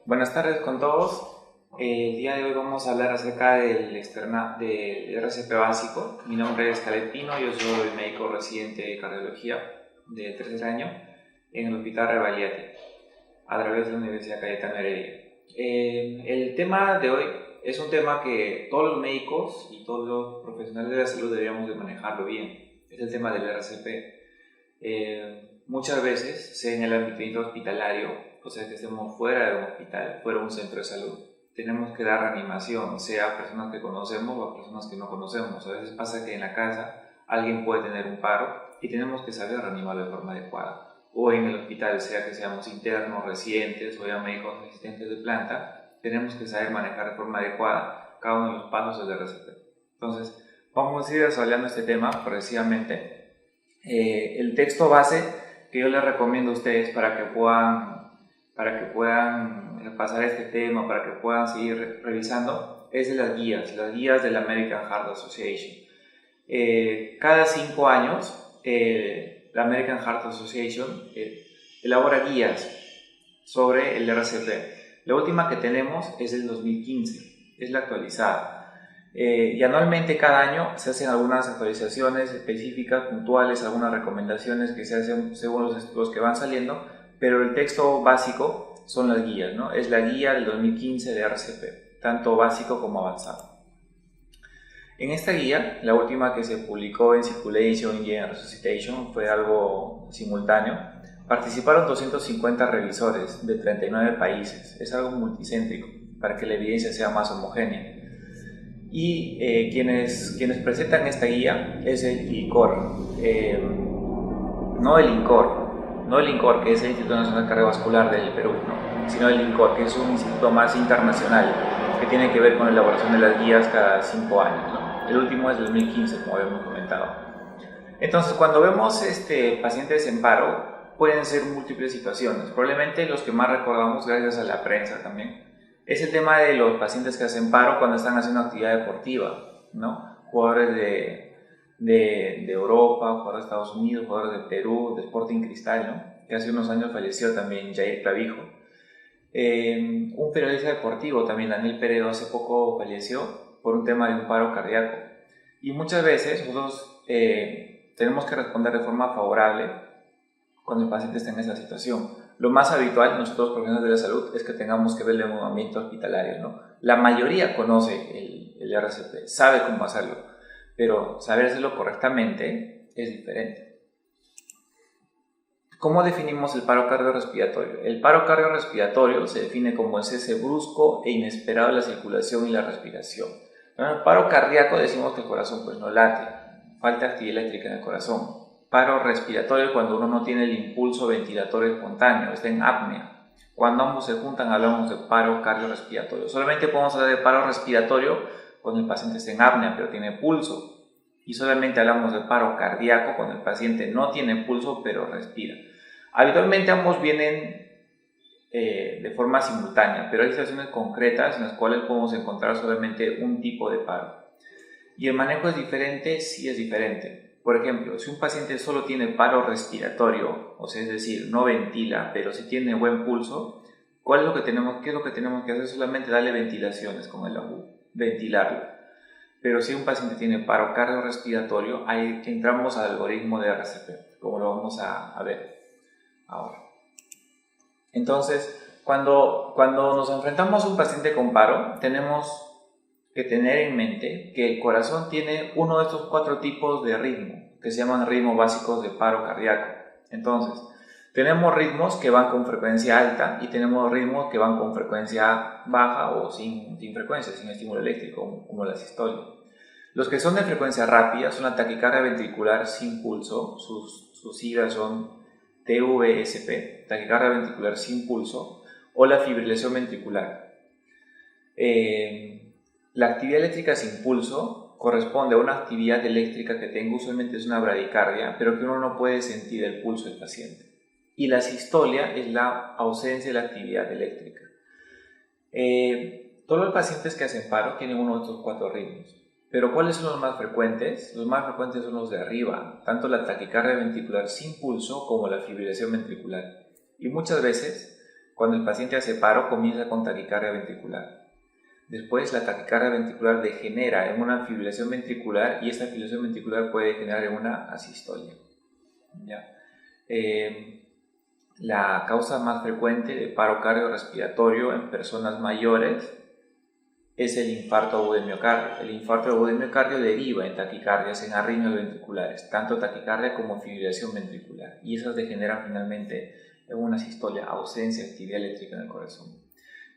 Buenas tardes con todos. El día de hoy vamos a hablar acerca del RCP básico. Mi nombre es Caleb Pino, yo soy médico residente de cardiología de tercer año en el Hospital Rebagliati, a través de la Universidad Cayetano Heredia. El tema de hoy es un tema que todos los médicos y todos los profesionales de la salud deberíamos de manejarlo bien. Es el tema del RCP. Muchas veces, sea en el ámbito hospitalario, o sea que estemos fuera de un hospital, fuera de un centro de salud, tenemos que dar reanimación, sea a personas que conocemos o a personas que no conocemos. A veces pasa que en la casa alguien puede tener un paro y tenemos que saber reanimarlo de forma adecuada. O en el hospital, sea que seamos internos, residentes o ya médicos asistentes de planta, tenemos que saber manejar de forma adecuada cada uno de los pasos del RCP. Entonces, vamos a ir desarrollando este tema progresivamente. El texto base que yo les recomiendo a ustedes para que puedan pasar este tema, para que puedan seguir revisando, es de las guías de la American Heart Association. Cada 5 años, la American Heart Association elabora guías sobre el RCP. La última que tenemos es del 2015, es la actualizada. Y anualmente cada año se hacen algunas actualizaciones específicas, puntuales, algunas recomendaciones que se hacen según los estudios que van saliendo, pero el texto básico son las guías, ¿no? Es la guía del 2015 de RCP, tanto básico como avanzado. En esta guía, la última que se publicó en Circulation y en Resuscitation, fue algo simultáneo. Participaron 250 revisores de 39 países, es algo multicéntrico para que la evidencia sea más homogénea. Y quienes presentan esta guía es el INCOR, no el INCOR, que es el Instituto Nacional Cardiovascular del Perú, ¿no? Sino el INCOR, que es un instituto más internacional que tiene que ver con la elaboración de las guías cada 5 años, ¿no? El último es el 2015, como habíamos comentado. Entonces, cuando vemos pacientes en paro, pueden ser múltiples situaciones. Probablemente los que más recordamos, gracias a la prensa también, es el tema de los pacientes que hacen paro cuando están haciendo actividad deportiva, ¿no? Jugadores de Europa, jugadores de Estados Unidos, jugadores de Perú, de Sporting Cristal, ¿no? Que hace unos años falleció también Jair Clavijo. Un periodista deportivo también, Daniel Peredo, hace poco falleció por un tema de un paro cardíaco. Y muchas veces nosotros tenemos que responder de forma favorable cuando el paciente está en esa situación. Lo más habitual, nosotros profesionales de la salud, es que tengamos que ver el movimiento hospitalario, ¿no? La mayoría conoce el RCP, sabe cómo hacerlo, pero saber hacerlo correctamente es diferente. ¿Cómo definimos el paro cardiorrespiratorio? El paro cardiorrespiratorio se define como el cese brusco e inesperado de la circulación y la respiración. En el paro cardíaco decimos que el corazón pues no late, falta actividad eléctrica en el corazón. Paro respiratorio cuando uno no tiene el impulso ventilatorio espontáneo, está en apnea. Cuando ambos se juntan hablamos de paro cardiorrespiratorio. Solamente podemos hablar de paro respiratorio cuando el paciente está en apnea pero tiene pulso. Y solamente hablamos de paro cardíaco cuando el paciente no tiene pulso pero respira. Habitualmente ambos vienen de forma simultánea, pero hay situaciones concretas en las cuales podemos encontrar solamente un tipo de paro. ¿Y el manejo es diferente? Sí, es diferente. Por ejemplo, si un paciente solo tiene paro respiratorio, o sea, es decir, no ventila, pero sí tiene buen pulso, ¿qué es lo que tenemos que hacer? Solamente darle ventilaciones con el ABU, ventilarlo. Pero si un paciente tiene paro cardiorrespiratorio, ahí entramos al algoritmo de RCP, como lo vamos a ver ahora. Entonces, cuando nos enfrentamos a un paciente con paro, tenemos que tener en mente que el corazón tiene uno de estos 4 tipos de ritmo, que se llaman ritmos básicos de paro cardíaco. Entonces, tenemos ritmos que van con frecuencia alta y tenemos ritmos que van con frecuencia baja o sin frecuencia, sin estímulo eléctrico, como la sistolia. Los que son de frecuencia rápida son la taquicardia ventricular sin pulso, sus siglas son TVSP, taquicardia ventricular sin pulso, o la fibrilación ventricular. La actividad eléctrica sin pulso corresponde a una actividad eléctrica que tengo, usualmente es una bradicardia, pero que uno no puede sentir el pulso del paciente. Y la sistolia es la ausencia de la actividad eléctrica. Todos los pacientes que hacen paro tienen uno de estos 4 ritmos. Pero ¿cuáles son los más frecuentes? Los más frecuentes son los de arriba, tanto la taquicardia ventricular sin pulso como la fibrilación ventricular. Y muchas veces cuando el paciente hace paro comienza con taquicardia ventricular. Después la taquicardia ventricular degenera en una fibrilación ventricular y esta fibrilación ventricular puede degenerar en una asistolia. ¿Ya? La causa más frecuente de paro cardiorrespiratorio en personas mayores es el infarto agudo de miocardio. El infarto agudo de miocardio deriva en taquicardias, en arritmias ventriculares, tanto taquicardia como fibrilación ventricular, y esas degeneran finalmente en una sistolia, ausencia de actividad eléctrica en el corazón.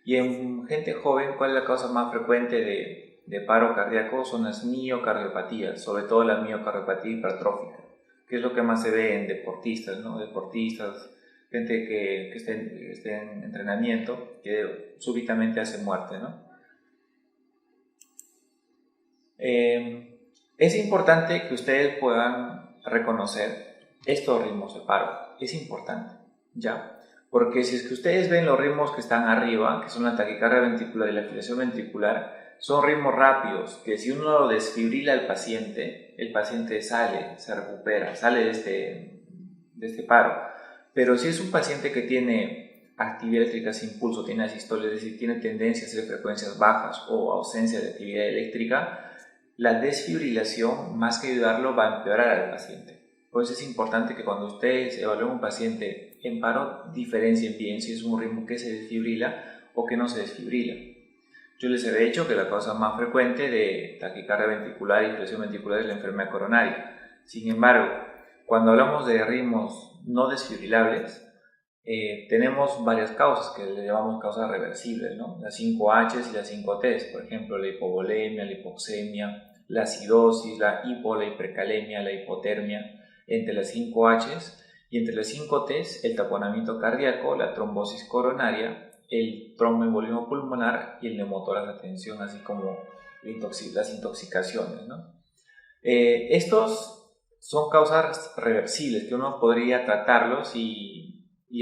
Y en gente joven, ¿cuál es la causa más frecuente de paro cardíaco? Son las miocardiopatías, sobre todo la miocardiopatía hipertrófica, que es lo que más se ve en deportistas, ¿no? Deportistas, gente que esté en entrenamiento, que súbitamente hace muerte, ¿no? Es importante que ustedes puedan reconocer estos ritmos de paro. Es importante, ¿ya? Porque si es que ustedes ven los ritmos que están arriba, que son la taquicardia ventricular y la fibrilación ventricular, son ritmos rápidos, que si uno lo desfibrila al paciente, el paciente sale, se recupera, sale de este paro. Pero si es un paciente que tiene actividad eléctrica sin pulso, tiene asistolia, es decir, tiene tendencia a hacer frecuencias bajas o ausencia de actividad eléctrica, la desfibrilación, más que ayudarlo, va a empeorar al paciente. Por eso es importante que cuando ustedes evalúen un paciente en paro, diferencien bien si es un ritmo que se desfibrila o que no se desfibrila. Yo les he dicho que la causa más frecuente de taquicardia ventricular y fibrilación ventricular es la enfermedad coronaria. Sin embargo, cuando hablamos de ritmos no desfibrilables, tenemos varias causas que le llamamos causas reversibles, ¿no? Las 5Hs y las 5Ts, por ejemplo, la hipovolemia, la hipoxemia, la acidosis, la la hipercalemia, la hipotermia, entre las 5Hs y entre las 5Ts, el taponamiento cardíaco, la trombosis coronaria, el tromboembolismo pulmonar y el neumotórax de tensión, así como las intoxicaciones, ¿no? Estos son causas reversibles que uno podría tratarlos y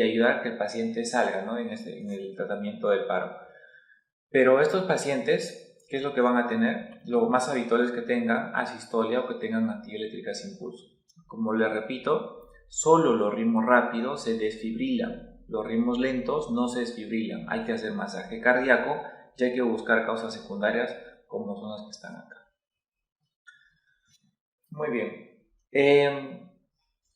ayudar a que el paciente salga, ¿no? en el tratamiento del paro. Pero estos pacientes, ¿qué es lo que van a tener? Lo más habitual es que tengan asistolia o que tengan actividad eléctrica sin pulso. Como les repito, solo los ritmos rápidos se desfibrilan, los ritmos lentos no se desfibrilan. Hay que hacer masaje cardíaco y hay que buscar causas secundarias como son las que están acá. Muy bien.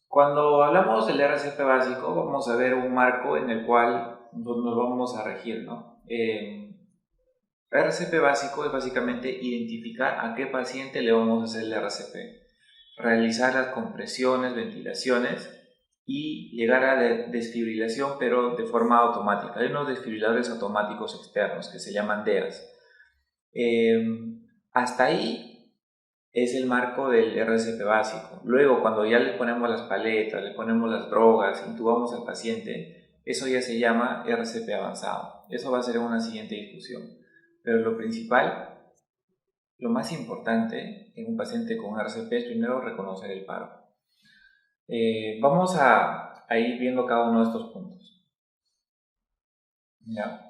Cuando hablamos del RCP básico, vamos a ver un marco en el cual nos vamos a regir, ¿no? RCP básico es básicamente identificar a qué paciente le vamos a hacer el RCP, realizar las compresiones, ventilaciones y llegar a la desfibrilación, pero de forma automática. Hay unos desfibriladores automáticos externos que se llaman DEAs. Hasta ahí es el marco del RCP básico. Luego, cuando ya le ponemos las paletas, le ponemos las drogas, intubamos al paciente, eso ya se llama RCP avanzado. Eso va a ser una siguiente discusión. Pero lo principal, lo más importante en un paciente con RCP es primero reconocer el paro. Vamos a ir viendo cada uno de estos puntos. ¿Ya?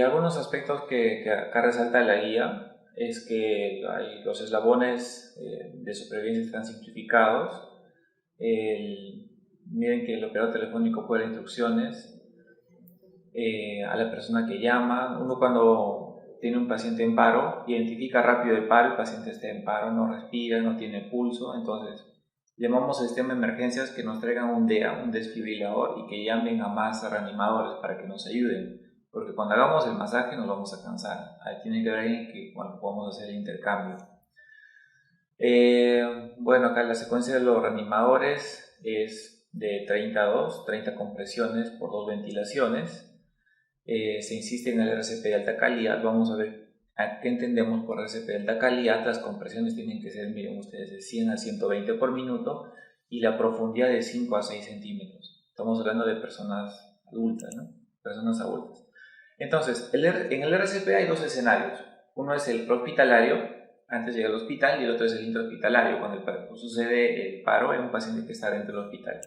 Algunos aspectos que acá resalta la guía es que los eslabones de supervivencia están simplificados. Miren que el operador telefónico puede dar instrucciones a la persona que llama. Uno cuando tiene un paciente en paro, identifica rápido el paro, el paciente está en paro, no respira, no tiene pulso, entonces llamamos al sistema de emergencias que nos traigan un DEA, un desfibrilador, y que llamen a más reanimadores para que nos ayuden. Porque cuando hagamos el masaje nos vamos a cansar. Ahí tiene que haber alguien que podamos hacer el intercambio. Bueno, acá la secuencia de los reanimadores es de 30 a 2, 30 compresiones por 2 ventilaciones. Se insiste en el RCP de alta calidad. Vamos a ver qué entendemos por RCP de alta calidad. Las compresiones tienen que ser, miren ustedes, de 100 a 120 por minuto y la profundidad de 5 a 6 centímetros. Estamos hablando de personas adultas, ¿no? Personas adultas. Entonces, en el RCP hay dos escenarios. Uno es el prehospitalario, antes llega al hospital, y el otro es el intrahospitalario, cuando sucede el paro en un paciente que está dentro del hospital.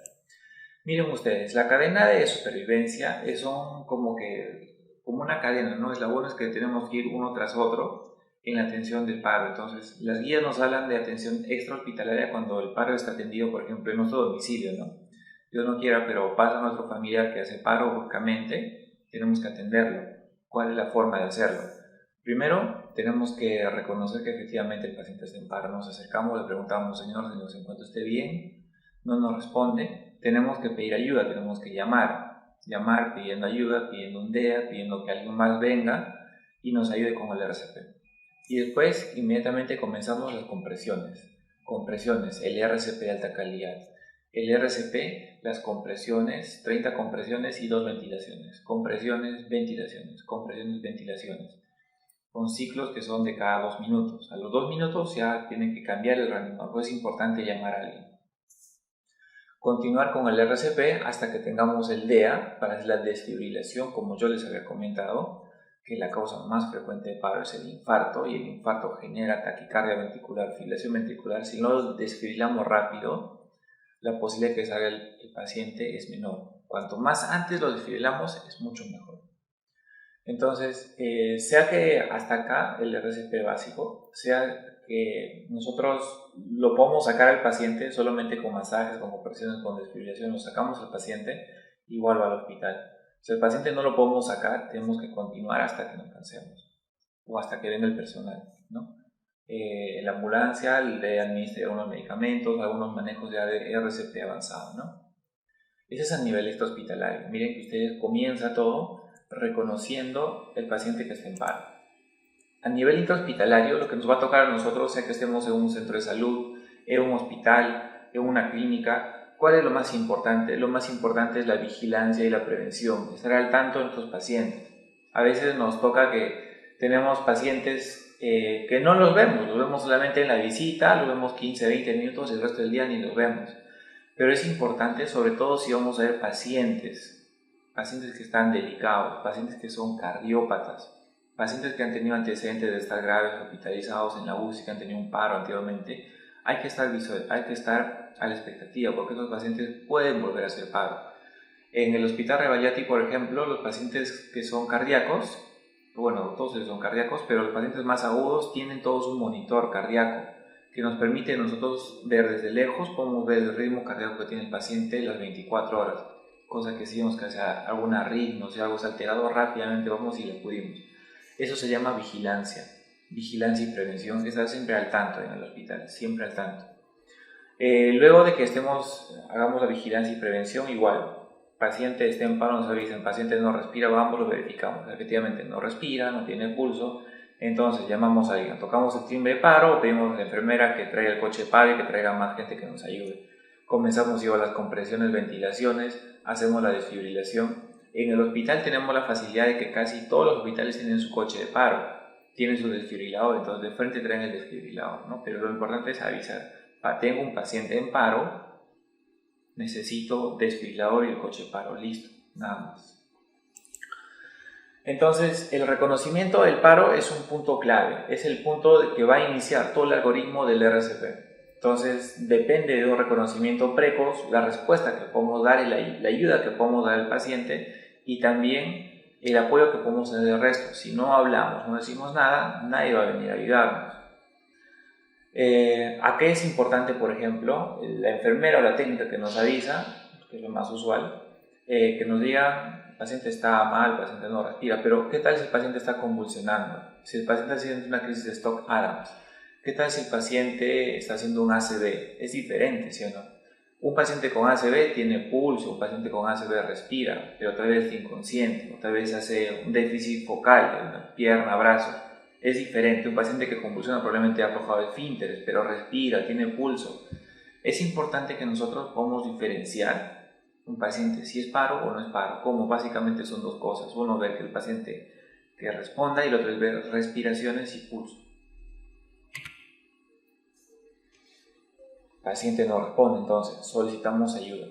Miren ustedes, la cadena de supervivencia son como una cadena, ¿no? Eslabones que tenemos que ir uno tras otro en la atención del paro. Entonces, las guías nos hablan de atención extrahospitalaria cuando el paro está atendido, por ejemplo, en nuestro domicilio, ¿no? Dios no quiera, pero pasa a nuestro familiar que hace paro bruscamente, tenemos que atenderlo. ¿Cuál es la forma de hacerlo? Primero, tenemos que reconocer que efectivamente el paciente está en paro. Nos acercamos, le preguntamos, señor, si nos encuentra usted bien, no nos responde, tenemos que pedir ayuda, tenemos que llamar pidiendo ayuda, pidiendo un DEA, pidiendo que alguien más venga y nos ayude con el RCP. Y después, inmediatamente comenzamos las compresiones, el RCP de alta calidad. El RCP, las compresiones, 30 compresiones y 2 ventilaciones. Compresiones, ventilaciones, compresiones, ventilaciones. Con ciclos que son de cada 2 minutos. A los 2 minutos ya tienen que cambiar el reanimador, pues es importante llamar a alguien. Continuar con el RCP hasta que tengamos el DEA para hacer la desfibrilación, como yo les había comentado, que la causa más frecuente de paro es el infarto, y el infarto genera taquicardia ventricular, fibrilación ventricular. Si no lo desfibrilamos rápido, la posibilidad de que salga el paciente es menor. Cuanto más antes lo desfibrilamos, es mucho mejor. Entonces, sea que hasta acá el RCP básico, sea que nosotros lo podemos sacar al paciente solamente con masajes, con compresiones, con desfibrilación, lo sacamos al paciente, igual va al hospital. Si el paciente no lo podemos sacar, tenemos que continuar hasta que nos cansemos o hasta que venga el personal, ¿no? En la ambulancia le administra algunos medicamentos, algunos manejos ya de RCP avanzado, ¿no? Ese es a nivel hospitalario. Miren que ustedes comienza todo reconociendo el paciente que está en paro. A nivel intrahospitalario, lo que nos va a tocar a nosotros, sea que estemos en un centro de salud, en un hospital, en una clínica, ¿cuál es lo más importante? Lo más importante es la vigilancia y la prevención, estar al tanto de nuestros pacientes. A veces nos toca que tenemos pacientes que no los vemos solamente en la visita, los vemos 15, 20 minutos y el resto del día ni los vemos. Pero es importante, sobre todo si vamos a ver pacientes que están delicados, pacientes que son cardiópatas, pacientes que han tenido antecedentes de estar graves, hospitalizados en la UCI, que han tenido un paro anteriormente, hay que estar a la expectativa, porque esos pacientes pueden volver a hacer paro. En el Hospital Rebagliati, por ejemplo, los pacientes que son cardíacos, bueno, todos ellos son cardíacos, pero los pacientes más agudos tienen todos un monitor cardíaco que nos permite nosotros ver desde lejos, podemos ver el ritmo cardíaco que tiene el paciente las 24 horas, cosa que si vemos que sea alguna arritmia, si algo es alterado, rápidamente vamos y le acudimos. Eso se llama vigilancia y prevención, estar siempre al tanto en el hospital, siempre al tanto. Luego de que hagamos la vigilancia y prevención, igual, paciente está en paro, nos avisan, paciente no respira, vamos, lo verificamos, efectivamente no respira, no tiene pulso, entonces llamamos a alguien, tocamos el timbre de paro, pedimos a la enfermera que traiga el coche de paro y que traiga más gente que nos ayude. Comenzamos igual las compresiones, ventilaciones, hacemos la desfibrilación. En el hospital tenemos la facilidad de que casi todos los hospitales tienen su coche de paro, tienen su desfibrilador, entonces de frente traen el desfibrilador, ¿no? Pero lo importante es avisar, tengo un paciente en paro, necesito desfibrilador y el coche de paro, listo, nada más. Entonces, el reconocimiento del paro es un punto clave, es el punto que va a iniciar todo el algoritmo del RCP. Entonces, depende de un reconocimiento precoz, la respuesta que podemos dar y la ayuda que podemos dar al paciente y también el apoyo que podemos tener del resto. Si no hablamos, no decimos nada, nadie va a venir a ayudarnos. ¿A qué es importante, por ejemplo, la enfermera o la técnica que nos avisa, que es lo más usual, que nos diga, el paciente está mal, el paciente no respira, pero ¿qué tal si el paciente está convulsionando? Si el paciente está haciendo una crisis de Stock-Adams, ¿qué tal si el paciente está haciendo un ACV? Es diferente, ¿sí o no? Un paciente con ACV tiene pulso, un paciente con ACV respira, pero tal vez está inconsciente, o tal vez hace un déficit focal, de una pierna, brazo. Es diferente. Un paciente que convulsiona probablemente ha aflojado esfínteres, pero respira, tiene pulso. Es importante que nosotros podamos diferenciar un paciente si es paro o no es paro, como básicamente son dos cosas. Uno, ver que el paciente que responda y el otro es ver respiraciones y pulso. El paciente no responde, entonces solicitamos ayuda.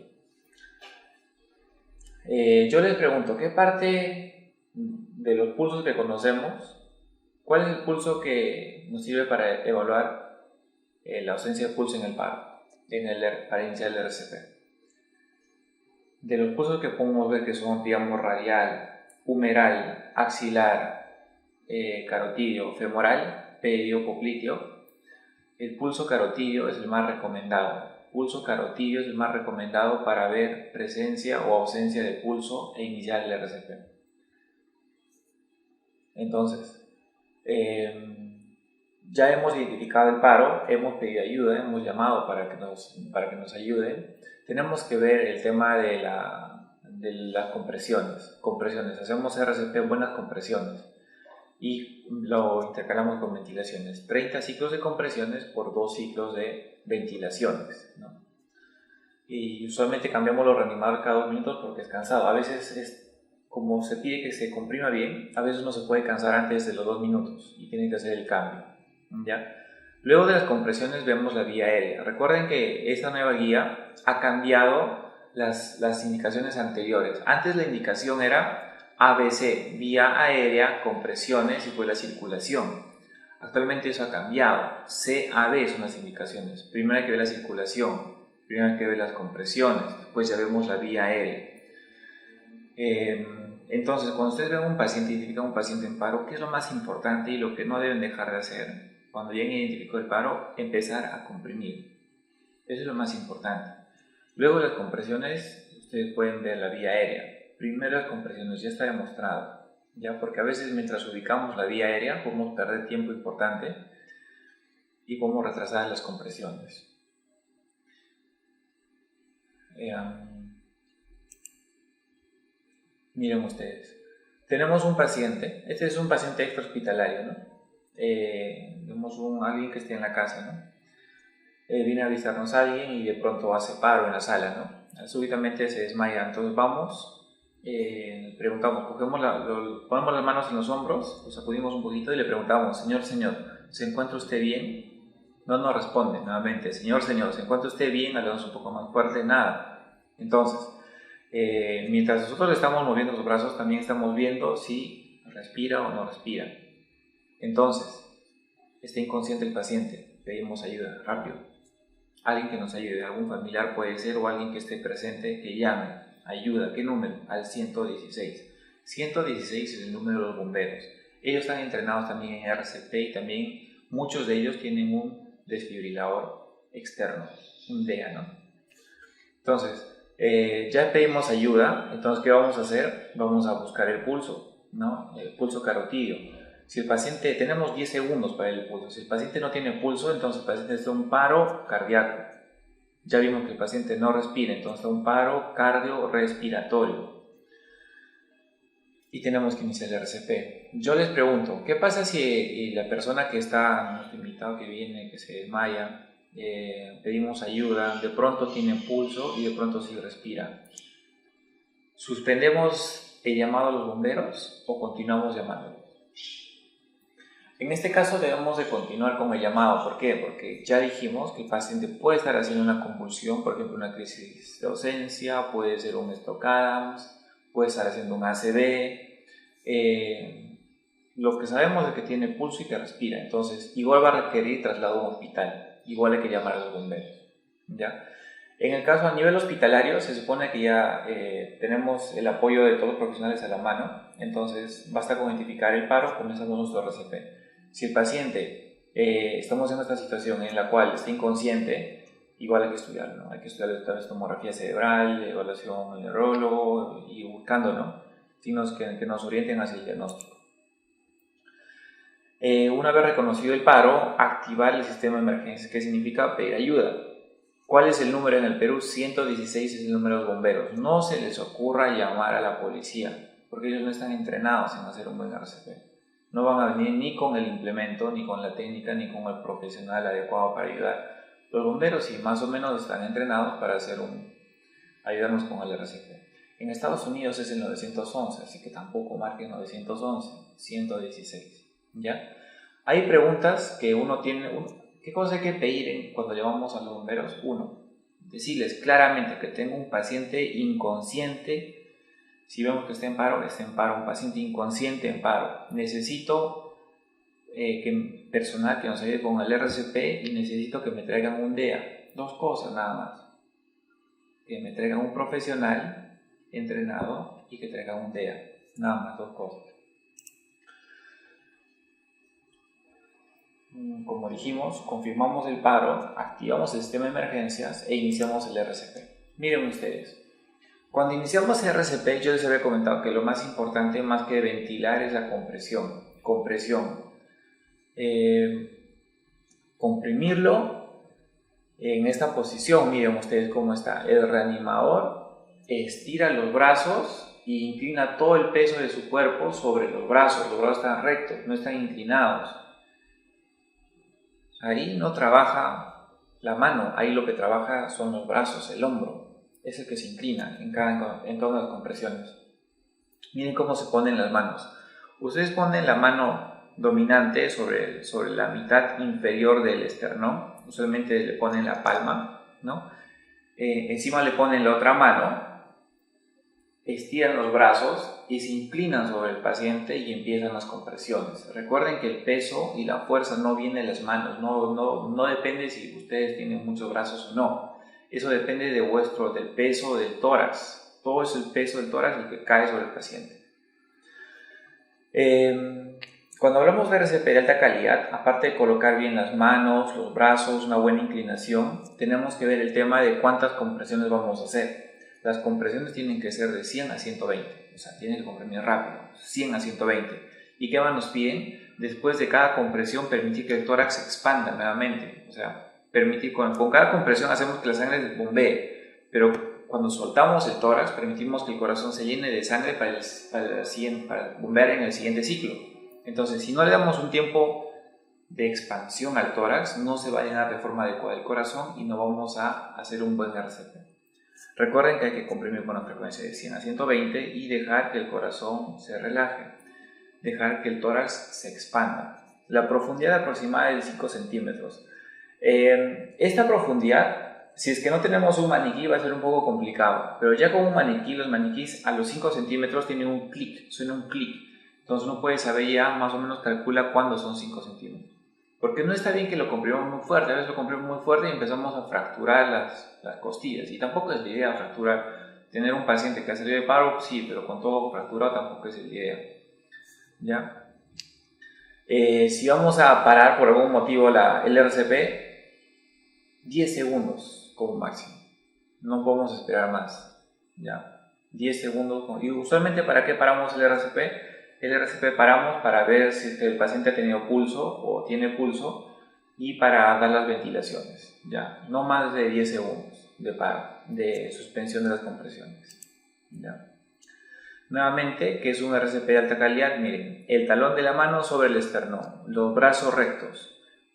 Yo les pregunto, ¿qué parte de los pulsos que conocemos, cuál es el pulso que nos sirve para evaluar la ausencia de pulso en el paro, para iniciar el RCP? De los pulsos que podemos ver que son, digamos, radial, humeral, axilar, carotidio, femoral, pediopopliteo, el pulso carotidio es el más recomendado. Pulso carotidio es el más recomendado para ver presencia o ausencia de pulso e iniciar el RCP. Entonces, ya hemos identificado el paro, hemos pedido ayuda, hemos llamado para que nos ayuden. Tenemos que ver el tema de las compresiones. Hacemos RCP buenas compresiones y lo intercalamos con ventilaciones. 30 ciclos de compresiones por 2 ciclos de ventilaciones, ¿no? Y usualmente cambiamos los reanimadores cada 2 minutos porque es cansado. A veces como se pide que se comprima bien, a veces uno se puede cansar antes de los 2 minutos y tiene que hacer el cambio, ¿ya? Luego de las compresiones vemos la vía aérea. Recuerden que esta nueva guía ha cambiado las indicaciones anteriores. Antes la indicación era ABC, vía aérea, compresiones y pues la circulación. Actualmente eso ha cambiado. CAB son las indicaciones. Primero hay que ver la circulación, primero hay que ver las compresiones, después ya vemos la vía aérea. Entonces, cuando ustedes ven un paciente, identifican un paciente en paro, ¿qué es lo más importante y lo que no deben dejar de hacer? Cuando ya identificó el paro, empezar a comprimir. Eso es lo más importante. Luego las compresiones, ustedes pueden ver la vía aérea. Primero las compresiones, ya está demostrado, ¿ya? Porque a veces mientras ubicamos la vía aérea podemos perder tiempo importante y podemos retrasar las compresiones. Miren ustedes, tenemos un paciente, este es un paciente extrahospitalario, ¿no? Tenemos alguien que esté en la casa, ¿no? Viene a visitarnos a alguien y de pronto hace paro en la sala, ¿no? Súbitamente se desmaya, entonces vamos, preguntamos, ponemos las manos en los hombros, lo sacudimos un poquito y le preguntamos, señor, ¿se encuentra usted bien? No nos responde nuevamente, señor, ¿se encuentra usted bien? Hablamos un poco más fuerte, nada. Entonces, mientras nosotros le estamos moviendo los brazos, también estamos viendo si respira o no respira. Entonces, está inconsciente el paciente, pedimos ayuda, rápido. Alguien que nos ayude, algún familiar puede ser o alguien que esté presente, que llame, ayuda. ¿Qué número? Al 116. 116 es el número de los bomberos. Ellos están entrenados también en RCP y también muchos de ellos tienen un desfibrilador externo, un DEA, ¿no? Entonces, ya pedimos ayuda, entonces ¿qué vamos a hacer? Vamos a buscar el pulso, ¿no? El pulso carotídeo. Si el paciente, tenemos 10 segundos para el pulso, si el paciente no tiene pulso, entonces el paciente está en un paro cardíaco. Ya vimos que el paciente no respira, entonces está en un paro cardiorrespiratorio. Y tenemos que iniciar el RCP. Yo les pregunto, ¿qué pasa si la persona que está, nuestro invitado que viene, que se desmaya, pedimos ayuda, de pronto tiene pulso y de pronto sí respira? ¿Suspendemos el llamado a los bomberos o continuamos llamándolos? En este caso debemos de continuar con el llamado. ¿Por qué? Porque ya dijimos que el paciente puede estar haciendo una convulsión, por ejemplo una crisis de ausencia, puede ser un Stock Adams, puede estar haciendo un ACV. Lo que sabemos es que tiene pulso y que respira, entonces igual va a requerir traslado a un hospital, igual hay que llamar a los bomberos, ¿ya? En el caso a nivel hospitalario se supone que ya tenemos el apoyo de todos los profesionales a la mano, entonces basta con identificar el paro, comenzamos nuestro RCP. Si el paciente, estamos en esta situación en la cual está inconsciente, igual hay que estudiarlo, ¿no? Hay que estudiar tal vez tomografía cerebral, evaluación en neurólogo y buscando, ¿no? Signos que nos orienten hacia el diagnóstico. Una vez reconocido el paro, activar el sistema de emergencias. ¿Qué significa? Pedir ayuda. ¿Cuál es el número en el Perú? 116 es el número de los bomberos. No se les ocurra llamar a la policía, porque ellos no están entrenados en hacer un buen RCP. No van a venir ni con el implemento, ni con la técnica, ni con el profesional adecuado para ayudar. Los bomberos sí, más o menos están entrenados para ayudarnos con el RCP. En Estados Unidos es el 911, así que tampoco marquen 911, 116, ¿ya? Hay preguntas que uno tiene. ¿Qué cosa hay que pedir cuando llamamos a los bomberos? Uno, decirles claramente que tengo un paciente inconsciente. Si vemos que está en paro, un paciente inconsciente en paro. Necesito personal que nos ayude con el RCP y necesito que me traigan un DEA. 2 cosas nada más. Que me traigan un profesional entrenado y que traigan un DEA. Nada más, 2 cosas. Como dijimos, confirmamos el paro, activamos el sistema de emergencias e iniciamos el RCP. Miren ustedes, Cuando iniciamos RCP, yo les había comentado que lo más importante, más que ventilar, es la compresión. Comprimirlo en esta posición. Miren ustedes cómo está. El reanimador estira los brazos e inclina todo el peso de su cuerpo sobre los brazos. Los brazos están rectos, no están inclinados. Ahí no trabaja la mano, ahí lo que trabaja son los brazos, el hombro. Es el que se inclina en todas las compresiones. Miren cómo se ponen las manos. Ustedes ponen la mano dominante sobre la mitad inferior del esternón. Usualmente le ponen la palma, ¿no? Encima le ponen la otra mano, estiran los brazos y se inclinan sobre el paciente y empiezan las compresiones. Recuerden que el peso y la fuerza no vienen de las manos, no depende si ustedes tienen muchos brazos o no. Eso depende del peso del tórax. Todo es el peso del tórax el que cae sobre el paciente. Cuando hablamos de RCP de alta calidad, aparte de colocar bien las manos, los brazos, una buena inclinación, tenemos que ver el tema de cuántas compresiones vamos a hacer. Las compresiones tienen que ser de 100 a 120, o sea, tienen que comprimir rápido, 100 a 120. ¿Y qué más nos piden? Después de cada compresión, permitir que el tórax se expanda nuevamente, o sea, permitir, con cada compresión hacemos que la sangre bombee, pero cuando soltamos el tórax, permitimos que el corazón se llene de sangre para bombear en el siguiente ciclo. Entonces, si no le damos un tiempo de expansión al tórax, no se va a llenar de forma adecuada el corazón y no vamos a hacer un buen RCP. Recuerden que hay que comprimir con una frecuencia de 100 a 120 y dejar que el corazón se relaje, dejar que el tórax se expanda. La profundidad aproximada es de 5 centímetros. Esta profundidad, si es que no tenemos un maniquí, va a ser un poco complicado, pero ya con un maniquí, los maniquís a los 5 centímetros tienen un clic, suena un clic, entonces uno puede saber ya, más o menos calcula cuándo son 5 centímetros. Porque no está bien que lo comprimamos muy fuerte, a veces lo comprimos muy fuerte y empezamos a fracturar las costillas, y tampoco es la idea fracturar. Tener un paciente que ha salido de paro, sí, pero con todo fracturado tampoco es la idea, ¿ya? Si vamos a parar por algún motivo el RCP, 10 segundos como máximo, no podemos esperar más, ¿ya? 10 segundos, y usualmente ¿para qué paramos el RCP? El RCP paramos para ver si el paciente ha tenido pulso o tiene pulso y para dar las ventilaciones, ¿ya? No más de 10 segundos de paro, de suspensión de las compresiones, ¿ya? Nuevamente, ¿qué es un RCP de alta calidad? Miren, el talón de la mano sobre el esternón, los brazos rectos.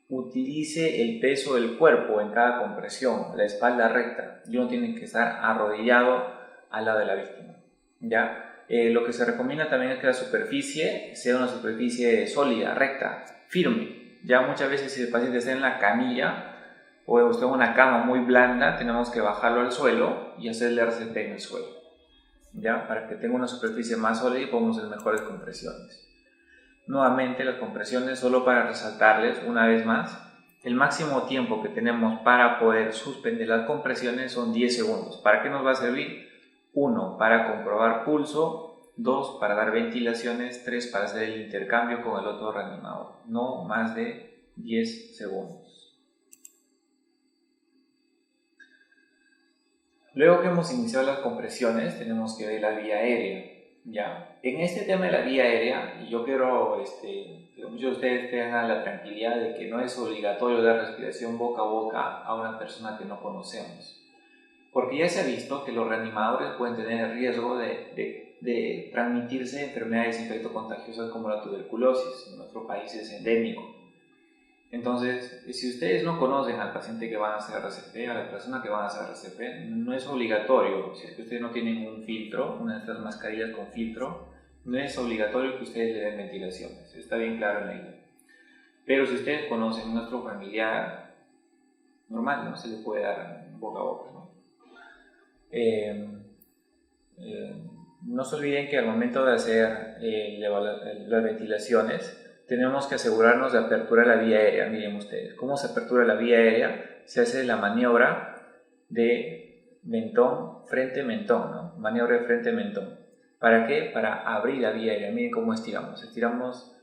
Utilice el peso del cuerpo en cada compresión, la espalda recta, y uno tiene que estar arrodillado al lado de la víctima, ¿ya? Lo que se recomienda también es que la superficie sea una superficie sólida, recta, firme. Ya muchas veces si el paciente está en la camilla o está en una cama muy blanda, tenemos que bajarlo al suelo y hacerle RCP en el suelo, ¿ya? Para que tenga una superficie más sólida y podamos hacer mejores compresiones. Nuevamente las compresiones, solo para resaltarles una vez más, el máximo tiempo que tenemos para poder suspender las compresiones son 10 segundos. ¿Para qué nos va a servir? 1, para comprobar pulso, 2, para dar ventilaciones, 3, para hacer el intercambio con el otro reanimador. No más de 10 segundos. Luego que hemos iniciado las compresiones, tenemos que ver la vía aérea. Ya, en este tema de la vía aérea, yo quiero que muchos de ustedes tengan la tranquilidad de que no es obligatorio dar respiración boca a boca a una persona que no conocemos. Porque ya se ha visto que los reanimadores pueden tener el riesgo de transmitirse enfermedades infectocontagiosas como la tuberculosis. En nuestro país es endémico. Entonces, si ustedes no conocen al paciente que van a hacer RCP, a la persona que van a hacer RCP, no es obligatorio. Si es que ustedes no tienen un filtro, una de estas mascarillas con filtro, no es obligatorio que ustedes le den ventilaciones. Está bien claro en la idea. Pero si ustedes conocen a nuestro familiar normal, no se le puede dar boca a boca, ¿no? No se olviden que al momento de hacer las ventilaciones, tenemos que asegurarnos de apertura de la vía aérea. Miren ustedes, ¿cómo se apertura la vía aérea? Se hace la maniobra de mentón, frente, mentón, ¿no? Maniobra de frente, mentón. ¿Para qué? Para abrir la vía aérea. Miren cómo estiramos. Estiramos,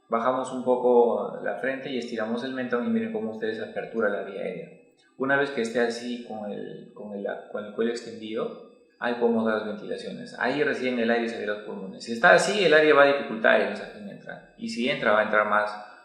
bajamos un poco la frente y estiramos el mentón y miren cómo ustedes apertura la vía aérea. Una vez que esté así con el cuello extendido, ahí podemos dar las ventilaciones. Ahí recién el aire se ve los pulmones. Si está así, el aire va a dificultar el mensaje entrar. Y si entra, va a entrar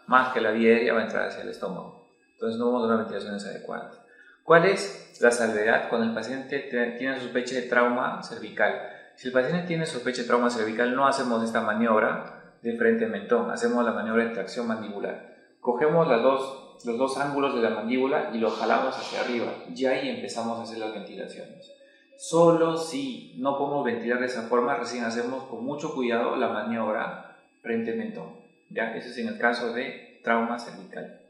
más que la vía aérea, va a entrar hacia el estómago. Entonces no vamos a dar ventilaciones adecuadas. ¿Cuál es la salvedad cuando el paciente tiene sospecha de trauma cervical? Si el paciente tiene sospecha de trauma cervical, no hacemos esta maniobra de frente al mentón, hacemos la maniobra de tracción mandibular. Cogemos los dos ángulos de la mandíbula y lo jalamos hacia arriba, y ahí empezamos a hacer las ventilaciones. Solo si no podemos ventilar de esa forma, recién hacemos con mucho cuidado la maniobra frente al mentón. ¿Ya? Eso es en el caso de trauma cervical.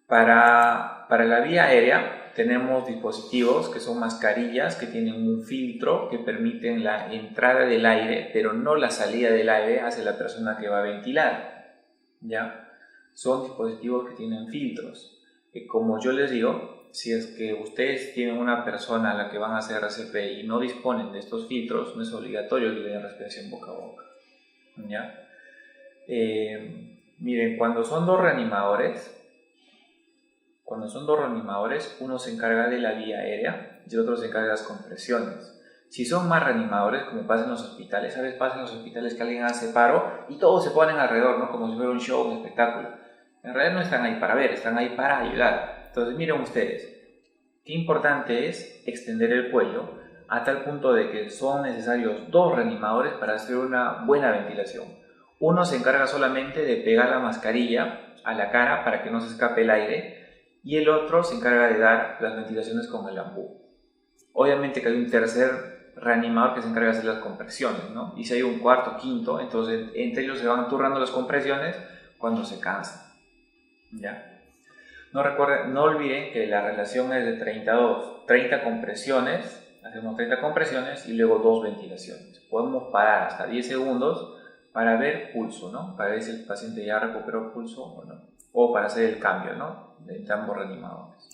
Para la vía aérea tenemos dispositivos que son mascarillas que tienen un filtro que permiten la entrada del aire, pero no la salida del aire hacia la persona que va a ventilar. ¿Ya? Son dispositivos que tienen filtros. Como yo les digo, si es que ustedes tienen una persona a la que van a hacer RCP y no disponen de estos filtros, no es obligatorio que le den respiración boca a boca. ¿Ya? Miren, cuando son dos reanimadores, uno se encarga de la vía aérea y el otro se encarga de las compresiones. Si son más reanimadores, como pasa en los hospitales, a veces pasa en los hospitales que alguien hace paro y todos se ponen alrededor, ¿no? Como si fuera un show, un espectáculo. En realidad no están ahí para ver, están ahí para ayudar. Entonces miren ustedes, qué importante es extender el cuello a tal punto de que son necesarios dos reanimadores para hacer una buena ventilación. Uno se encarga solamente de pegar la mascarilla a la cara para que no se escape el aire, y el otro se encarga de dar las ventilaciones con el ambú. Obviamente que hay un tercer reanimador que se encarga de hacer las compresiones, ¿no? Y si hay un cuarto, quinto, entonces entre ellos se van turnando las compresiones cuando se cansan. ¿Ya? No olviden que la relación es de 32, 30 compresiones, hacemos 30 compresiones y luego 2 ventilaciones. Podemos parar hasta 10 segundos para ver pulso, ¿no? Para ver si el paciente ya recuperó pulso o no. O para hacer el cambio, ¿no? De ambos reanimadores.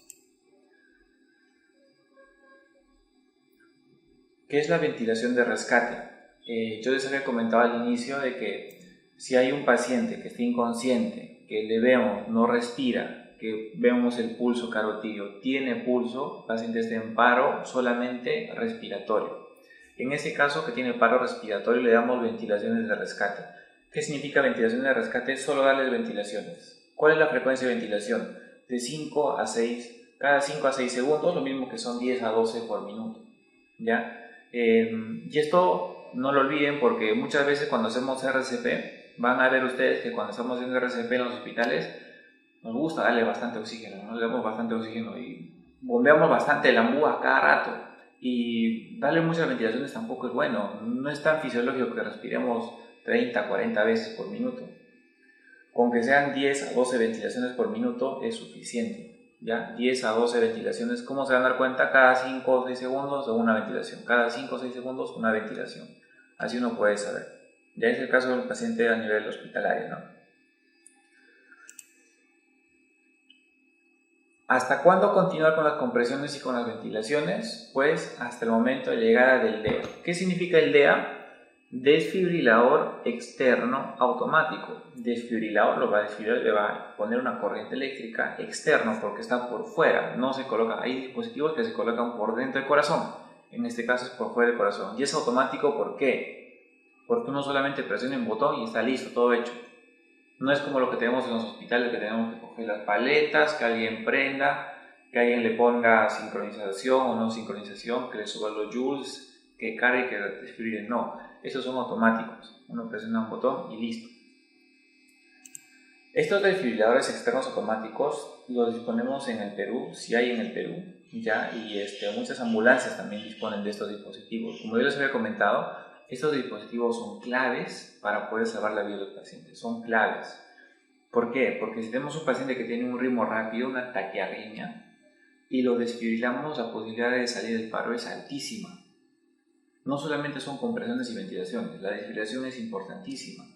¿Qué es la ventilación de rescate? Yo les había comentado al inicio de que si hay un paciente que está inconsciente, que le vemos, no respira, que vemos el pulso carotídeo, tiene pulso, el paciente está en paro solamente respiratorio. En ese caso que tiene paro respiratorio le damos ventilaciones de rescate. ¿Qué significa ventilación de rescate? Solo darles ventilaciones. ¿Cuál es la frecuencia de ventilación? De 5 a 6, cada 5 a 6 segundos, lo mismo que son 10 a 12 por minuto. ¿Ya? Y esto no lo olviden porque muchas veces cuando hacemos RCP, van a ver ustedes que cuando estamos haciendo RCP en los hospitales, nos gusta darle bastante oxígeno, ¿no? Le damos bastante oxígeno y bombeamos bastante el ambú a cada rato. Y darle muchas ventilaciones tampoco es bueno. No es tan fisiológico que respiremos 30, 40 veces por minuto. Con que sean 10 a 12 ventilaciones por minuto es suficiente. ¿Ya? 10 a 12 ventilaciones, ¿cómo se van a dar cuenta? Cada 5 o 6 segundos una ventilación. Cada 5 o 6 segundos una ventilación. Así uno puede saber. Ya es el caso del paciente a nivel hospitalario, ¿no? ¿Hasta cuándo continuar con las compresiones y con las ventilaciones? Pues hasta el momento de llegada del DEA. ¿Qué significa el DEA? Desfibrilador externo automático. Desfibrilador lo va a desfibrilar, le va a poner una corriente eléctrica externo porque está por fuera, no se coloca. Hay dispositivos que se colocan por dentro del corazón, en este caso es por fuera del corazón. Y es automático, ¿por qué? Porque uno solamente presiona un botón y está listo, todo hecho. No es como lo que tenemos en los hospitales, que tenemos que coger las paletas, que alguien prenda, que alguien le ponga sincronización o no sincronización, que le suba los joules, que cargue, que desfibrile. No, estos son automáticos. Uno presiona un botón y listo. Estos desfibriladores externos automáticos los disponemos en el Perú, si hay en el Perú, ya, y muchas ambulancias también disponen de estos dispositivos. Como yo les había comentado, estos dispositivos son claves para poder salvar la vida de los pacientes, son claves. ¿Por qué? Porque si tenemos un paciente que tiene un ritmo rápido, una taquiarritmia, y lo desfibrilamos, la posibilidad de salir del paro es altísima. No solamente son compresiones y ventilaciones, la desfibrilación es importantísima.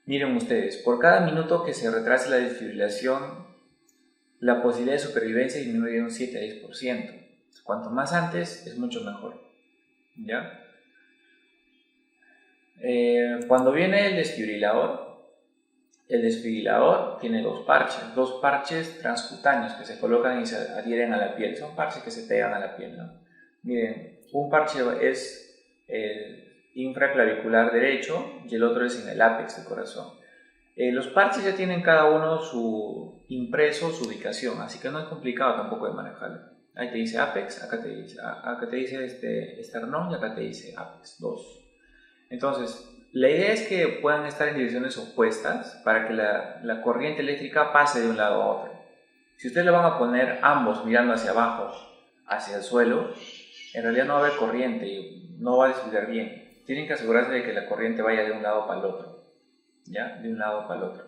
Miren ustedes, por cada minuto que se retrase la desfibrilación, la posibilidad de supervivencia disminuye de un 7 a 10%. Cuanto más antes, es mucho mejor. ¿Ya? Cuando viene el desfibrilador tiene dos parches transcutáneos que se colocan y se adhieren a la piel. Son parches que se pegan a la piel, ¿no? Miren, Un parche es el infraclavicular derecho y el otro es en el ápex del corazón. Los parches ya tienen cada uno su impreso, su ubicación, así que no es complicado tampoco de manejarlo. Ahí te dice ápex, acá te dice esternón y acá te dice ápex 2. Entonces, la idea es que puedan estar en direcciones opuestas para que la corriente eléctrica pase de un lado a otro. Si ustedes le van a poner ambos mirando hacia abajo, hacia el suelo, en realidad no va a haber corriente y no va a desfiliar bien. Tienen que asegurarse de que la corriente vaya de un lado para el otro, ¿ya? De un lado para el otro.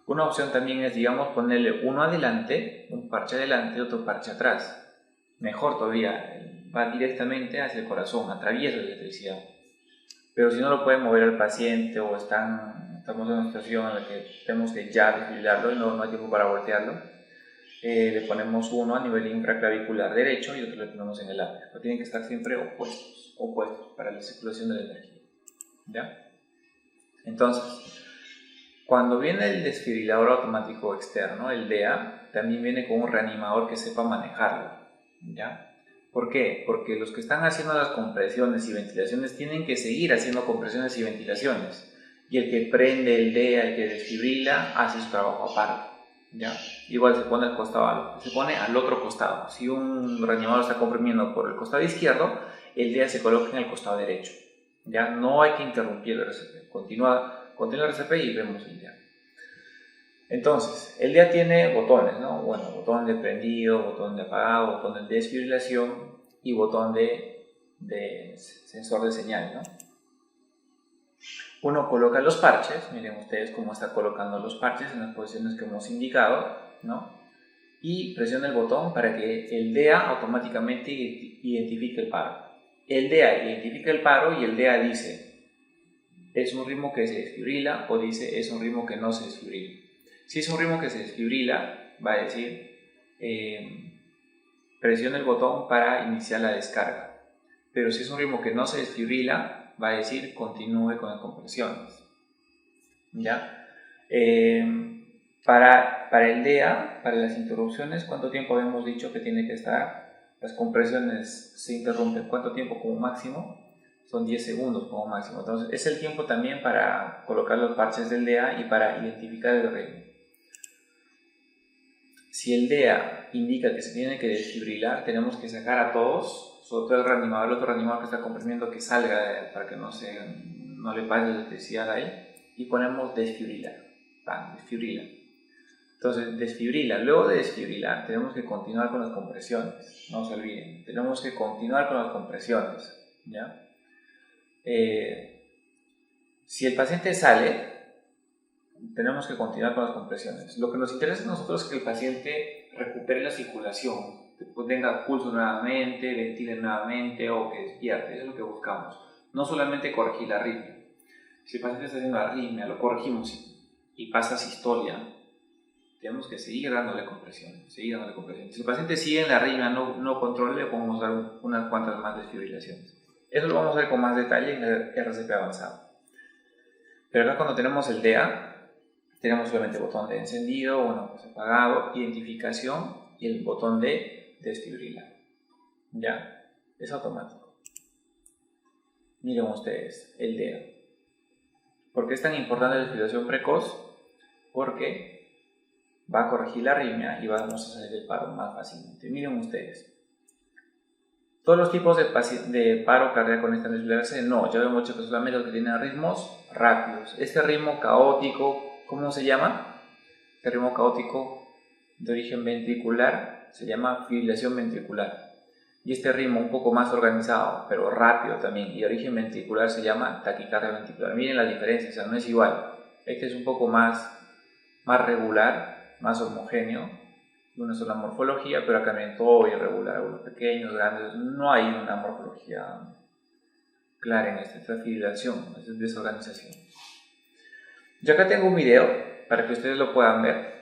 Una opción también es, digamos, ponerle uno adelante, un parche adelante y otro parche atrás. Mejor todavía, va directamente hacia el corazón, atraviesa la electricidad. Pero si no lo pueden mover al paciente o estamos en una situación en la que tenemos que ya desfibrilarlo y no hay tiempo para voltearlo, le ponemos uno a nivel infraclavicular derecho y otro le ponemos en el ápice. Pero tienen que estar siempre opuestos para la circulación de la energía, ¿ya? Entonces, cuando viene el desfibrilador automático externo, el DEA, también viene con un reanimador que sepa manejarlo, ¿ya? ¿Por qué? Porque los que están haciendo las compresiones y ventilaciones tienen que seguir haciendo compresiones y ventilaciones. Y el que prende el DEA, el que desfibrila, hace su trabajo aparte, ¿ya? Igual se pone al otro costado. Si un reanimador está comprimiendo por el costado izquierdo, el DEA se coloca en el costado derecho, ¿ya? No hay que interrumpir el RCP. Continúa el RCP y vemos el DEA. Entonces, el DEA tiene botones, ¿no? Bueno, botón de prendido, botón de apagado, botón de desfibrilación y botón de sensor de señal, ¿no? Uno coloca los parches, miren ustedes cómo está colocando los parches en las posiciones que hemos indicado, ¿no? Y presiona el botón para que el DEA automáticamente identifique el paro. El DEA identifica el paro y el DEA dice, es un ritmo que se desfibrila, o dice, es un ritmo que no se desfibrila. Si es un ritmo que se desfibrila, va a decir, presiona el botón para iniciar la descarga. Pero si es un ritmo que no se desfibrila, va a decir, continúe con las compresiones, ¿ya? Para el DEA, para las interrupciones, ¿cuánto tiempo habíamos dicho que tiene que estar? Las compresiones se interrumpen, ¿cuánto tiempo como máximo? Son 10 segundos como máximo. Entonces, es el tiempo también para colocar los parches del DEA y para identificar el ritmo. Si el DEA indica que se tiene que desfibrilar, tenemos que sacar a todos, sobre todo el otro reanimador que está comprimiendo, que salga para que no le pase la electricidad ahí, y ponemos desfibrilar. Desfibrila. Entonces, desfibrila. Luego de desfibrilar, tenemos que continuar con las compresiones. No se olviden, tenemos que continuar con las compresiones, ¿ya? Si el paciente sale, tenemos que continuar con las compresiones. Lo que nos interesa a nosotros es que el paciente recupere la circulación, tenga pulso nuevamente, ventile nuevamente o que despierte. Eso es lo que buscamos. No solamente corregir la arritmia. Si el paciente está haciendo arritmia, lo corregimos y pasa sistolia, tenemos que seguir dándole compresión, Si el paciente sigue en la arritmia, no controla, le podemos dar unas cuantas más desfibrilaciones. Eso lo vamos a ver con más detalle en el RCP avanzado. Pero acá cuando tenemos el DEA, tenemos solamente el botón de encendido, apagado, identificación y el botón de desfibrilar. Ya, es automático. Miren ustedes, el DEA. ¿Por qué es tan importante la desfibrilación precoz? Porque va a corregir la arritmia y vamos a salir del paro más fácilmente. Miren ustedes. Todos los tipos de paro cardíaco necesitan desfibrilarse. No, ya hemos dicho que solamente los que tienen ritmos rápidos. Este ritmo caótico, ¿cómo se llama? Este ritmo caótico de origen ventricular se llama fibrilación ventricular. Y este ritmo un poco más organizado, pero rápido también, y de origen ventricular se llama taquicardia ventricular. Miren la diferencia, o sea, no es igual. Este es un poco más regular, más homogéneo, de una sola morfología, pero acá también todo irregular, algunos pequeños, grandes. No hay una morfología clara en esta fibrilación, esta desorganización. Yo acá tengo un video para que ustedes lo puedan ver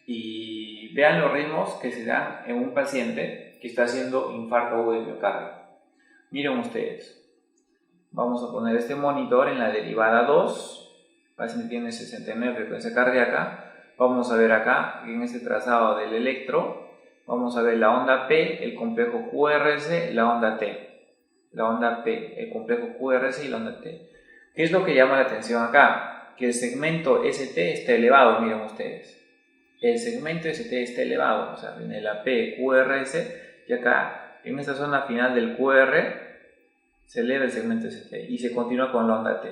y vean los ritmos que se dan en un paciente que está haciendo infarto agudo de miocardio. Miren ustedes, vamos a poner este monitor en la derivada 2, el paciente tiene 69 frecuencia cardíaca. Vamos a ver acá, en este trazado del electro, vamos a ver la onda P, el complejo QRS, la onda T. la onda P, el complejo QRS y la onda T. ¿Qué es lo que llama la atención acá? Que el segmento ST está elevado, miren ustedes. El segmento ST está elevado, o sea, viene la P, QRS, y acá, en esta zona final del QR, se eleva el segmento ST y se continúa con la onda T.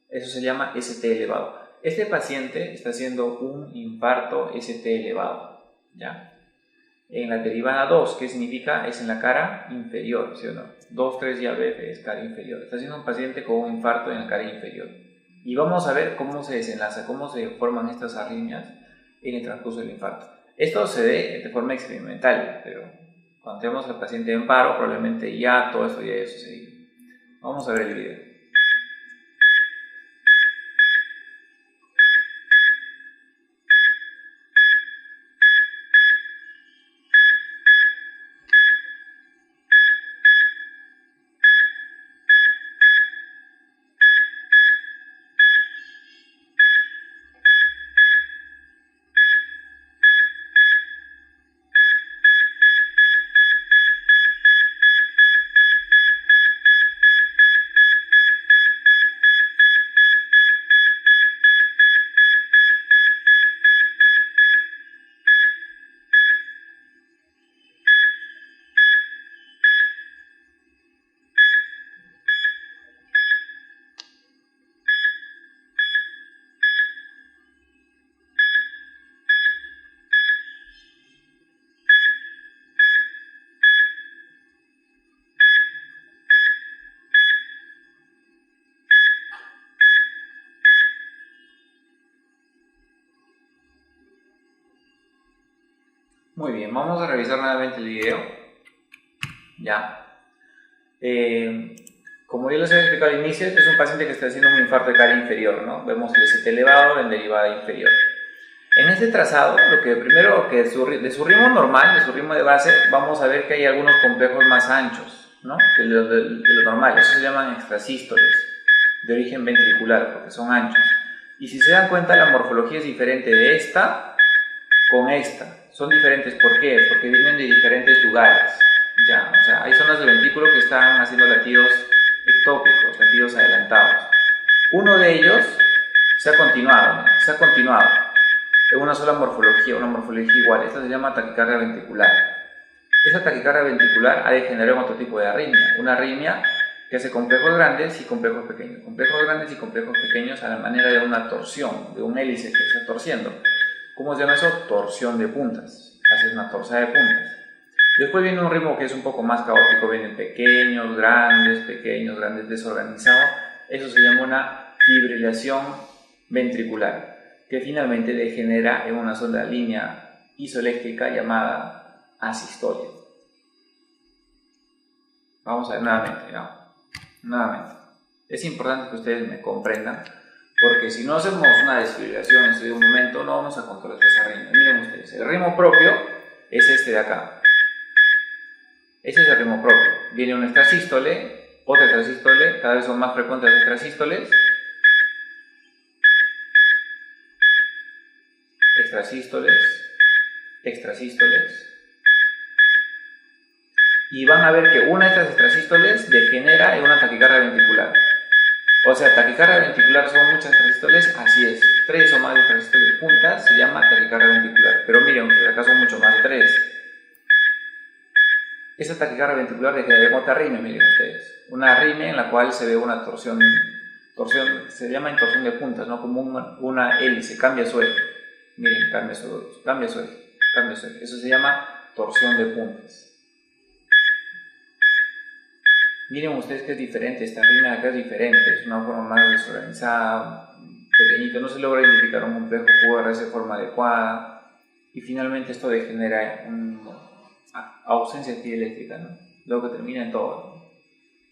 Eso se llama ST elevado. Este paciente está haciendo un infarto ST elevado, ¿ya? En la derivada 2, ¿qué significa? Es en la cara inferior, ¿sí o no? 2, 3 y ABF es cara inferior. Está haciendo un paciente con un infarto en la cara inferior. Y vamos a ver cómo se desenlaza, cómo se forman estas arritmias en el transcurso del infarto. Esto se ve de forma experimental, pero cuando tenemos al paciente en paro, probablemente ya todo eso ya haya sucedido. Vamos a ver el video. Muy bien, vamos a revisar nuevamente el video. Ya. Como yo les había explicado al inicio, este es un paciente que está haciendo un infarto de cara inferior, ¿no? Vemos el ST elevado en derivada inferior. En este trazado, lo que primero que de su ritmo normal, de su ritmo de base, vamos a ver que hay algunos complejos más anchos, ¿no? De lo normal. Esos se llaman extrasístoles, de origen ventricular, porque son anchos. Y si se dan cuenta, la morfología es diferente de esta con esta. Son diferentes, ¿por qué? Porque vienen de diferentes lugares. Ya, o sea, hay zonas del ventrículo que están haciendo latidos ectópicos, latidos adelantados. Uno de ellos se ha continuado en una sola morfología, una morfología igual. Esta se llama taquicardia ventricular. Esa taquicardia ventricular ha de generar otro tipo de arritmia, una arritmia que hace complejos grandes y complejos pequeños. Complejos grandes y complejos pequeños a la manera de una torsión, de un hélice que se está torciendo. ¿Cómo se llama eso? Torsión de puntas. Haces una torsada de puntas. Después viene un ritmo que es un poco más caótico, vienen pequeños, grandes, desorganizado. Eso se llama una fibrilación ventricular, que finalmente degenera en una sola línea isoeléctrica llamada asistolia. Vamos a ver nuevamente, ¿no? Nuevamente. Es importante que ustedes me comprendan, porque si no hacemos una desfibrilación en este momento, no vamos a controlar esa arritmia. Miren ustedes, el ritmo propio es este de acá. Ese es el ritmo propio. Viene un extrasístole, otra extrasístole, cada vez son más frecuentes las extrasístoles. Extrasístoles. Y van a ver que una de estas extrasístoles degenera en una taquicardia ventricular. O sea, taquicardia ventricular son muchas extrasístoles, así es. 3 o más extrasístoles juntas se llama taquicardia ventricular. Pero miren, acá son mucho más de 3. Esa taquicardia ventricular degenera en otra arritmia, miren ustedes. Una arritmia en la cual se ve una torsión, se llama torsión de puntas, ¿no? Como una hélice, cambia su eje. Miren, cambia su eje. Eso se llama torsión de puntas. Miren ustedes que es diferente, esta arritmia de acá es diferente, es una forma más desorganizada, pequeñito, no se logra identificar un complejo QRS de forma adecuada y finalmente esto degenera una ausencia de actividad eléctrica, ¿no? Luego que termina en todo, ¿no?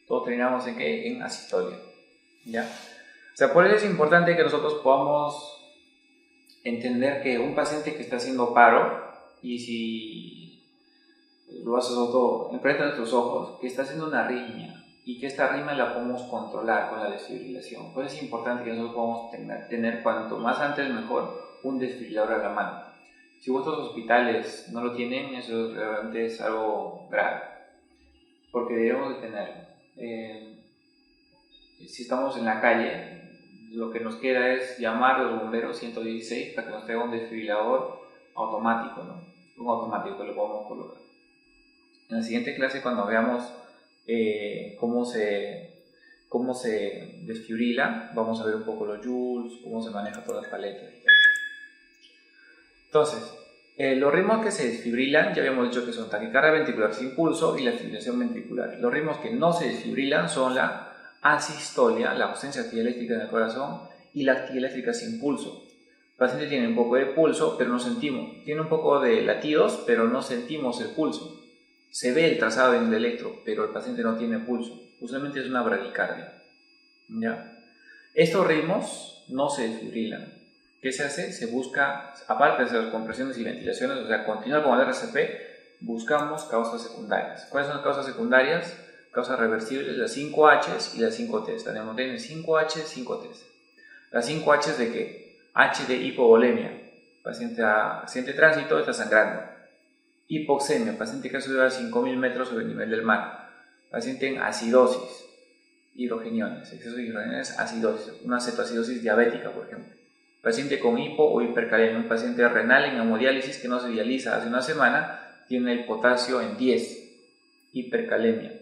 Todos terminamos en ¿qué? En asistolia, ¿ya? O sea, por eso es importante que nosotros podamos entender que un paciente que está haciendo paro, y si lo haces todo enfrente de nuestros ojos, que está haciendo una arritmia y que esta arritmia la podemos controlar con la desfibrilación. Pues es importante que nosotros podamos tener cuanto más antes mejor un desfibrilador a la mano. Si vuestros hospitales no lo tienen, eso realmente es algo grave, porque debemos de tenerlo. Si estamos en la calle, lo que nos queda es llamar a los bomberos 116 para que nos traiga un desfibrilador automático, ¿no? Un automático que lo podemos colocar. En la siguiente clase, cuando veamos cómo se desfibrila, vamos a ver un poco los joules, cómo se maneja todas las paletas. Entonces, los ritmos que se desfibrilan, ya habíamos dicho que son taquicardia ventricular sin pulso y la fibrilación ventricular. Los ritmos que no se desfibrilan son la asistolia, la ausencia de actividad eléctrica en el corazón, y la actividad eléctrica sin pulso. El paciente tiene un poco de pulso, pero no sentimos. Tiene un poco de latidos, pero no sentimos el pulso. Se ve el trazado en el electro, pero el paciente no tiene pulso. Usualmente es una bradicardia. ¿Ya? Estos ritmos no se desfibrilan. ¿Qué se hace? Se busca, aparte de hacer compresiones y ventilaciones, o sea, continuar con el RCP, buscamos causas secundarias. ¿Cuáles son las causas secundarias? Causas reversibles, las 5H y las 5T. Tenemos 5H, 5T. Las 5H de qué? H de hipovolemia. Paciente de tránsito está sangrando. Hipoxemia, paciente que ha subido a 5.000 metros sobre el nivel del mar. Paciente en acidosis, hidrogeniones, exceso de hidrogeniones, acidosis, una cetoacidosis diabética, por ejemplo. Paciente con hipo o hipercalemia, un paciente renal en hemodiálisis que no se dializa hace una semana, tiene el potasio en 10, hipercalemia.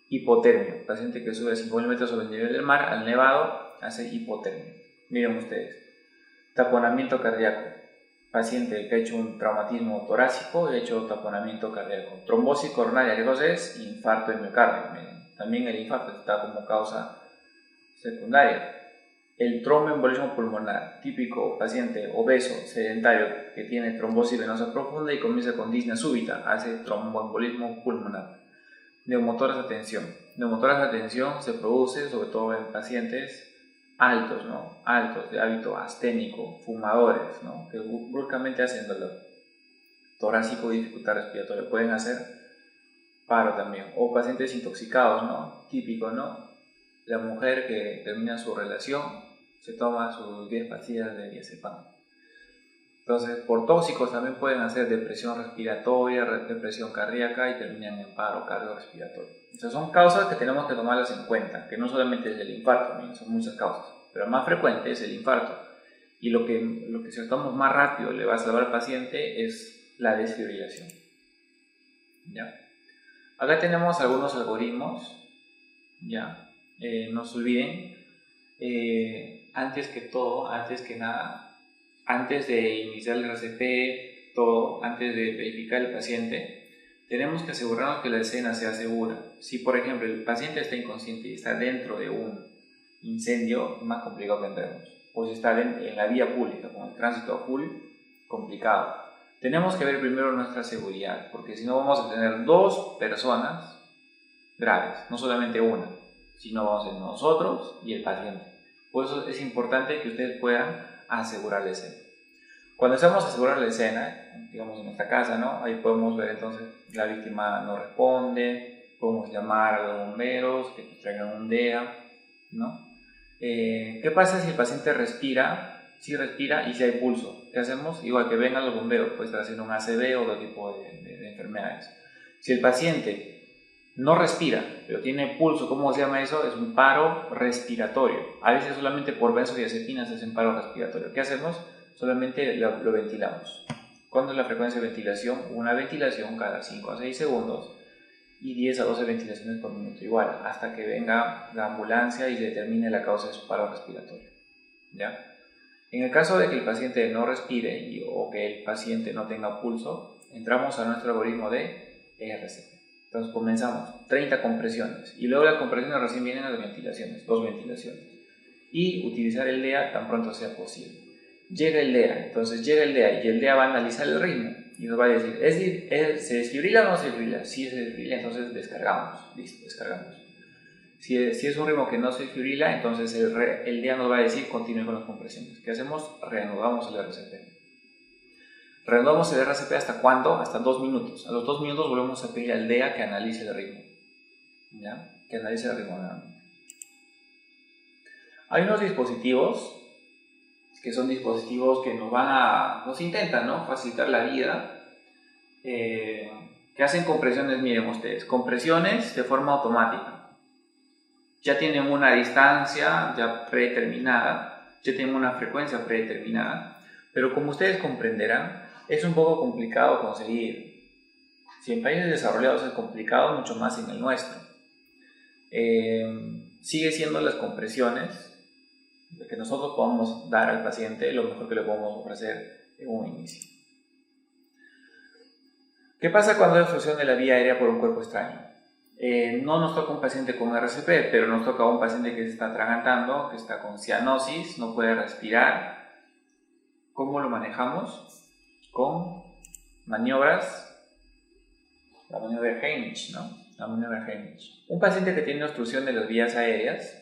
Hipotermia, paciente que sube a 5.000 metros sobre el nivel del mar, al nevado, hace hipotermia. Miren ustedes, taponamiento cardíaco, paciente que ha hecho un traumatismo torácico y ha hecho taponamiento cardíaco. Trombosis coronaria, ¿qué cosa es? Infarto de miocardio. Miren, también el infarto está como causa secundaria. El tromboembolismo pulmonar, típico paciente obeso, sedentario, que tiene trombosis venosa profunda y comienza con disnea súbita, hace tromboembolismo pulmonar. Neumotoras de tensión. Neumotoras de tensión se produce sobre todo en pacientes altos, ¿no? Altos, de hábito asténico, fumadores, ¿no? Que bruscamente hacen dolor. Torácico y dificultad respiratoria. Pueden hacer paro también. O pacientes intoxicados, ¿no? Típico, ¿no? La mujer que termina su relación se toma sus 10 pastillas de diazepam. Entonces, por tóxicos también pueden hacer depresión respiratoria, depresión cardíaca y terminan en paro cardiorrespiratorio. Esas son causas que tenemos que tomarlas en cuenta, que no solamente es el infarto, son muchas causas, pero la más frecuente es el infarto. Y lo que si estamos más rápido le va a salvar al paciente es la desfibrilación. ¿Ya? Acá tenemos algunos algoritmos. ¿Ya? No se olviden, antes que todo, antes que nada, antes de iniciar el RCP, todo, antes de verificar el paciente, tenemos que asegurarnos que la escena sea segura. Si, por ejemplo, el paciente está inconsciente y está dentro de un incendio, es más complicado que entremos. O si está en la vía pública, con el tránsito a full, complicado. Tenemos que ver primero nuestra seguridad, porque si no vamos a tener 2 personas graves, no solamente una, sino vamos a ser nosotros y el paciente. Por eso es importante que ustedes puedan asegurar la escena. Cuando estamos a asegurar la escena, digamos en nuestra casa, ¿no? Ahí podemos ver entonces la víctima no responde, podemos llamar a los bomberos que nos traigan un DEA, ¿no? ¿Qué pasa si el paciente respira? Si respira y si hay pulso, ¿qué hacemos? Igual que vengan los bomberos, puede estar haciendo un ACV o otro tipo de enfermedades. Si el paciente no respira, pero tiene pulso, ¿cómo se llama eso? Es un paro respiratorio. A veces solamente por benzodiazepinas se hacen paro respiratorio. ¿Qué hacemos? Solamente lo ventilamos. ¿Cuándo es la frecuencia de ventilación? Una ventilación cada 5 a 6 segundos y 10 a 12 ventilaciones por minuto. Igual, hasta que venga la ambulancia y se determine la causa de su paro respiratorio. ¿Ya? En el caso de que el paciente no respire o que el paciente no tenga pulso, entramos a nuestro algoritmo de RCP. Entonces comenzamos 30 compresiones y luego las compresiones recién vienen las ventilaciones, 2 ventilaciones, y utilizar el DEA tan pronto sea posible. Llega el DEA, entonces llega el DEA y el DEA va a analizar el ritmo y nos va a decir, ¿se desfibrila o no se desfibrila? Si se desfibrila, entonces descargamos, listo, descargamos. Si es un ritmo que no se desfibrila, entonces el DEA nos va a decir continúe con las compresiones. ¿Qué hacemos? Reanudamos el RCP. Reanudamos el RCP ¿hasta cuándo? Hasta 2 minutos. A los 2 minutos volvemos a pedir al DEA que analice el ritmo. ¿Ya? Que analice el ritmo nuevamente. Hay unos dispositivos que son dispositivos que nos intentan, ¿no? Facilitar la vida, que hacen compresiones, miren ustedes, compresiones de forma automática. ya tienen una distancia ya predeterminada, ya tienen una frecuencia predeterminada, pero como ustedes comprenderán, es un poco complicado conseguir. Si en países desarrollados es complicado, mucho más en el nuestro. Sigue siendo las compresiones que nosotros podamos dar al paciente lo mejor que le podemos ofrecer en un inicio. ¿Qué pasa cuando hay obstrucción de la vía aérea por un cuerpo extraño? No nos toca un paciente con RCP, pero nos toca un paciente que se está atragantando, que está con cianosis, no puede respirar. ¿Cómo lo manejamos? Con maniobras, la maniobra de Heimlich, ¿no? La maniobra de Heimlich. Un paciente que tiene obstrucción de las vías aéreas,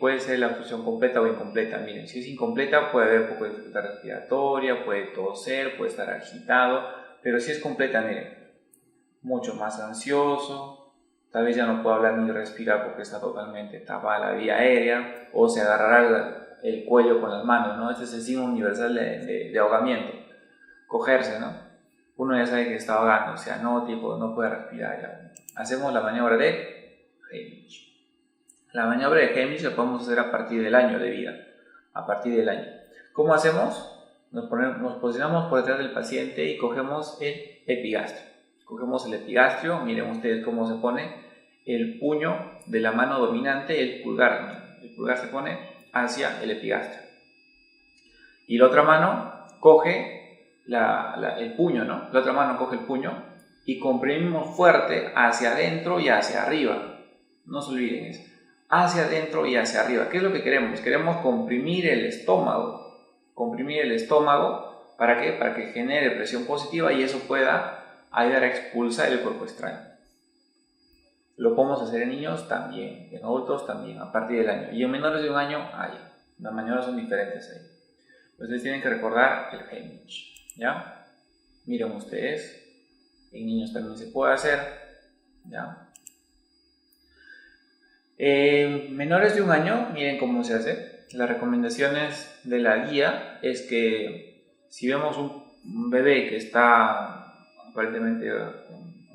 puede ser la obstrucción completa o incompleta. Miren, si es incompleta puede haber poco de dificultad respiratoria, puede toser, puede estar agitado, pero si es completa, miren, mucho más ansioso, tal vez ya no puede hablar ni respirar porque está totalmente tapada la vía aérea, o se agarrará el cuello con las manos, ¿no? Este es el signo universal de ahogamiento, cogerse, ¿no? Uno ya sabe que está ahogando, cianótico, no puede respirar. Ya. Hacemos la maniobra de Heimlich. La maniobra de Heimlich la podemos hacer a partir del año de vida, a partir del año. ¿Cómo hacemos? Nos posicionamos por detrás del paciente y cogemos el epigastrio. Cogemos el epigastrio, miren ustedes cómo se pone el puño de la mano dominante, el pulgar se pone hacia el epigastrio. Y la otra mano coge el puño, ¿no? La otra mano coge el puño y comprimimos fuerte hacia adentro y hacia arriba. No se olviden eso. Hacia adentro y hacia arriba. ¿Qué es lo que queremos? Queremos comprimir el estómago. Comprimir el estómago, ¿para qué? Para que genere presión positiva y eso pueda ayudar a expulsar el cuerpo extraño. Lo podemos hacer en niños también, en adultos también, a partir del año. Y en menores de un año, las maniobras son diferentes ahí. Ustedes tienen que recordar el Heimlich, ¿ya? Miren ustedes, en niños también se puede hacer, ¿ya? Menores de un año, miren cómo se hace. Las recomendaciones de la guía es que si vemos un bebé que está aparentemente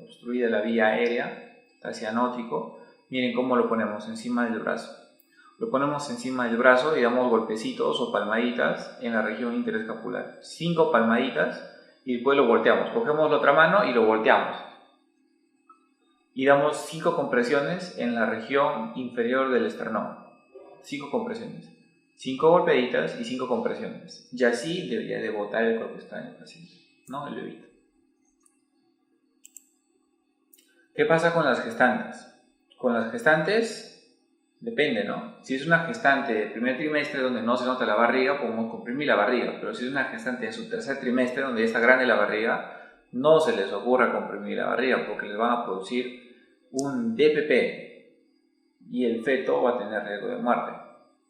obstruida la vía aérea, está cianótico, miren cómo lo ponemos encima del brazo. Lo ponemos encima del brazo y damos golpecitos o palmaditas en la región interescapular. 5 palmaditas y después lo volteamos. Cogemos la otra mano y lo volteamos. Y damos 5 compresiones en la región inferior del esternón. 5 compresiones. 5 golpeditas y 5 compresiones. Y así debería de botar el cuerpo extraño del paciente, ¿no? El bebito. ¿Qué pasa con las gestantes? Con las gestantes depende, ¿no? Si es una gestante del primer trimestre donde no se nota la barriga, podemos comprimir la barriga. Pero si es una gestante en su tercer trimestre donde ya está grande la barriga, no se les ocurra comprimir la barriga porque les van a producir un DPP y el feto va a tener riesgo de muerte,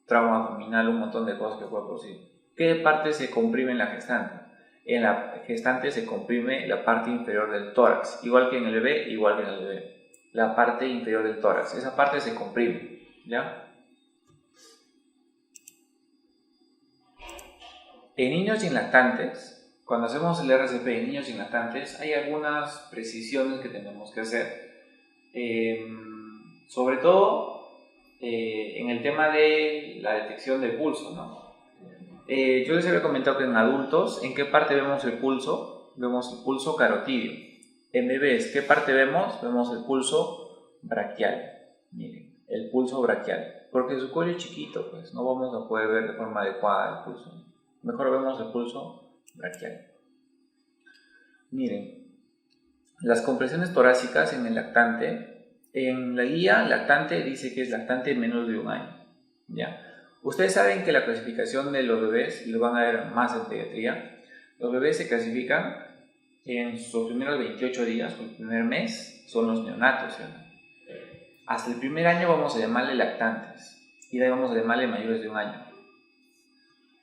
trauma abdominal, un montón de cosas que puede producir. ¿Qué parte se comprime en la gestante? En la gestante se comprime la parte inferior del tórax, igual que en el bebé, igual que en el bebé. La parte inferior del tórax, esa parte se comprime, ¿ya? En niños sin lactantes, cuando hacemos el RCP en niños sin lactantes, hay algunas precisiones que tenemos que hacer. Sobre todo en el tema de la detección del pulso, ¿no? Yo les había comentado que en adultos, ¿en qué parte vemos el pulso? Vemos el pulso carotidio. En bebés, ¿qué parte vemos? Vemos el pulso braquial. Miren, el pulso braquial. Porque su cuello es chiquito, pues no vamos a poder ver de forma adecuada el pulso. Mejor vemos el pulso braquial. Miren, las compresiones torácicas en el lactante, en la guía lactante dice que es lactante menos de un año, ¿ya? Ustedes saben que la clasificación de los bebés, y lo van a ver más en pediatría, los bebés se clasifican en sus primeros 28 días, o el primer mes, son los neonatos, ¿sí? Hasta el primer año vamos a llamarle lactantes, y de ahí vamos a llamarle mayores de un año.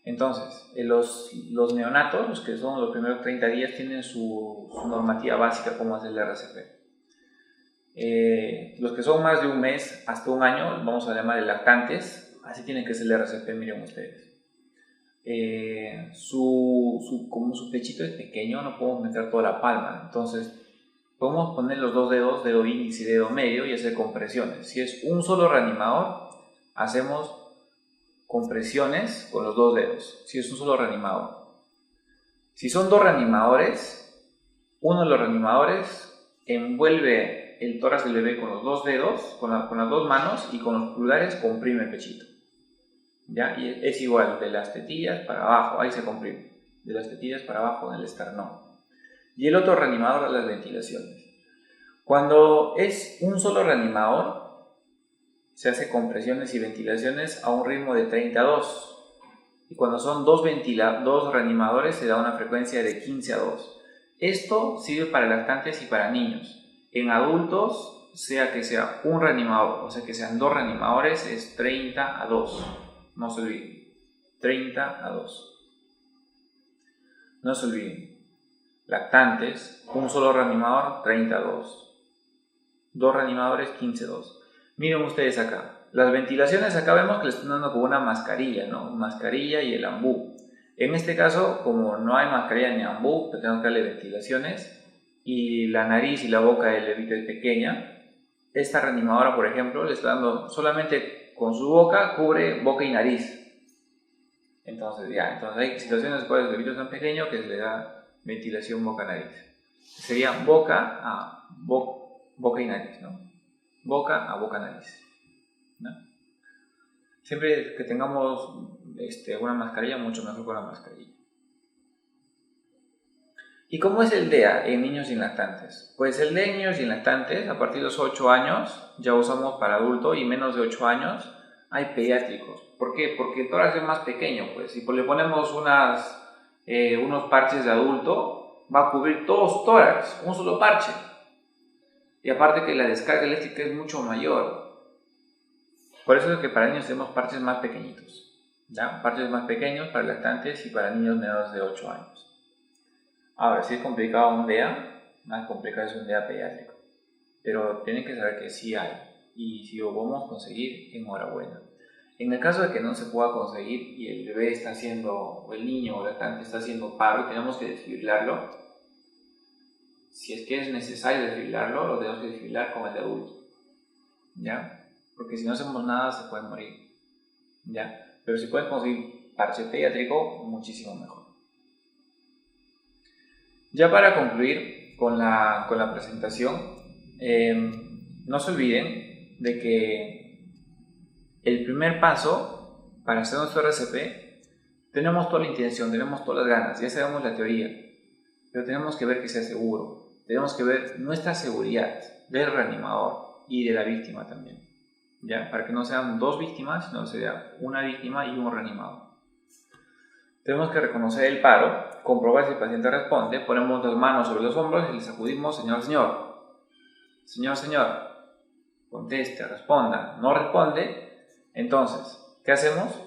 Entonces, los neonatos, los que son los primeros 30 días, tienen su normativa básica como es el RCP. Los que son más de un mes hasta un año, vamos a llamar lactantes, así tiene que ser el RCP, miren ustedes. Como su pechito es pequeño, no podemos meter toda la palma, entonces podemos poner los dos dedos, dedo índice y dedo medio, y hacer compresiones. Si es un solo reanimador, hacemos compresiones con los dos dedos, si es un solo reanimador. Si son dos reanimadores, uno de los reanimadores envuelve el tórax del bebé con los dos dedos, con las dos manos, y con los pulgares comprime el pechito. ¿Ya? Y es igual, de las tetillas para abajo, ahí se comprime, de las tetillas para abajo en el esternón. Y el otro reanimador de las ventilaciones. Cuando es un solo reanimador, se hace compresiones y ventilaciones a un ritmo de 30-2. Y cuando son dos reanimadores, se da una frecuencia de 15-2. Esto sirve para lactantes y para niños. En adultos, sea que sea un reanimador, o sea que sean dos reanimadores, es 30-2. No se olviden. 30-2. No se olviden. Lactantes, un solo reanimador, 30-2. Dos reanimadores, 15-2. Miren ustedes acá. Las ventilaciones acá vemos que le están dando con una mascarilla, ¿no? Mascarilla y el ambú. En este caso, como no hay mascarilla ni ambú, pues tenemos que darle ventilaciones, y la nariz y la boca del bebito es pequeña. Esta reanimadora, por ejemplo, le está dando solamente con su boca, cubre boca y nariz. Entonces hay situaciones en las cuales el bebito es tan pequeño que se le da ventilación boca-nariz. Sería boca y nariz, ¿no? Boca a boca-nariz, ¿no? Siempre que tengamos una mascarilla, mucho mejor con la mascarilla. ¿Y cómo es el DEA en niños y en lactantes? Pues el DEA en niños y en lactantes, a partir de los 8 años, ya usamos para adulto, y menos de 8 años hay pediátricos. ¿Por qué? Porque el tórax es más pequeño, pues. Si le ponemos unos parches de adulto, va a cubrir todos los tórax, un solo parche. Y aparte que la descarga eléctrica es mucho mayor. Por eso es que para niños tenemos parches más pequeñitos, ¿ya? Parches más pequeños para lactantes y para niños menores de 8 años. Ahora, si es complicado un DEA, más complicado es un DEA pediátrico. Pero tienen que saber que sí hay. Y si lo podemos conseguir, enhorabuena. En el caso de que no se pueda conseguir y el bebé está haciendo, o el niño o el lactante está haciendo paro y tenemos que desfibrilarlo, si es que es necesario desfibrilarlo, lo tenemos que desfibrilar con el de adulto, ¿ya? Porque si no hacemos nada se puede morir, ¿ya? Pero si pueden conseguir parche pediátrico, muchísimo mejor. Ya para concluir con la presentación, no se olviden de que el primer paso para hacer nuestro RCP, tenemos toda la intención, tenemos todas las ganas, ya sabemos la teoría, pero tenemos que ver que sea seguro. Tenemos que ver nuestra seguridad del reanimador y de la víctima también, ¿ya? Para que no sean dos víctimas, sino sea una víctima y un reanimador. Tenemos que reconocer el paro, comprobar si el paciente responde, ponemos las manos sobre los hombros y le sacudimos: señor, señor, conteste, responda. No responde, entonces, ¿qué hacemos?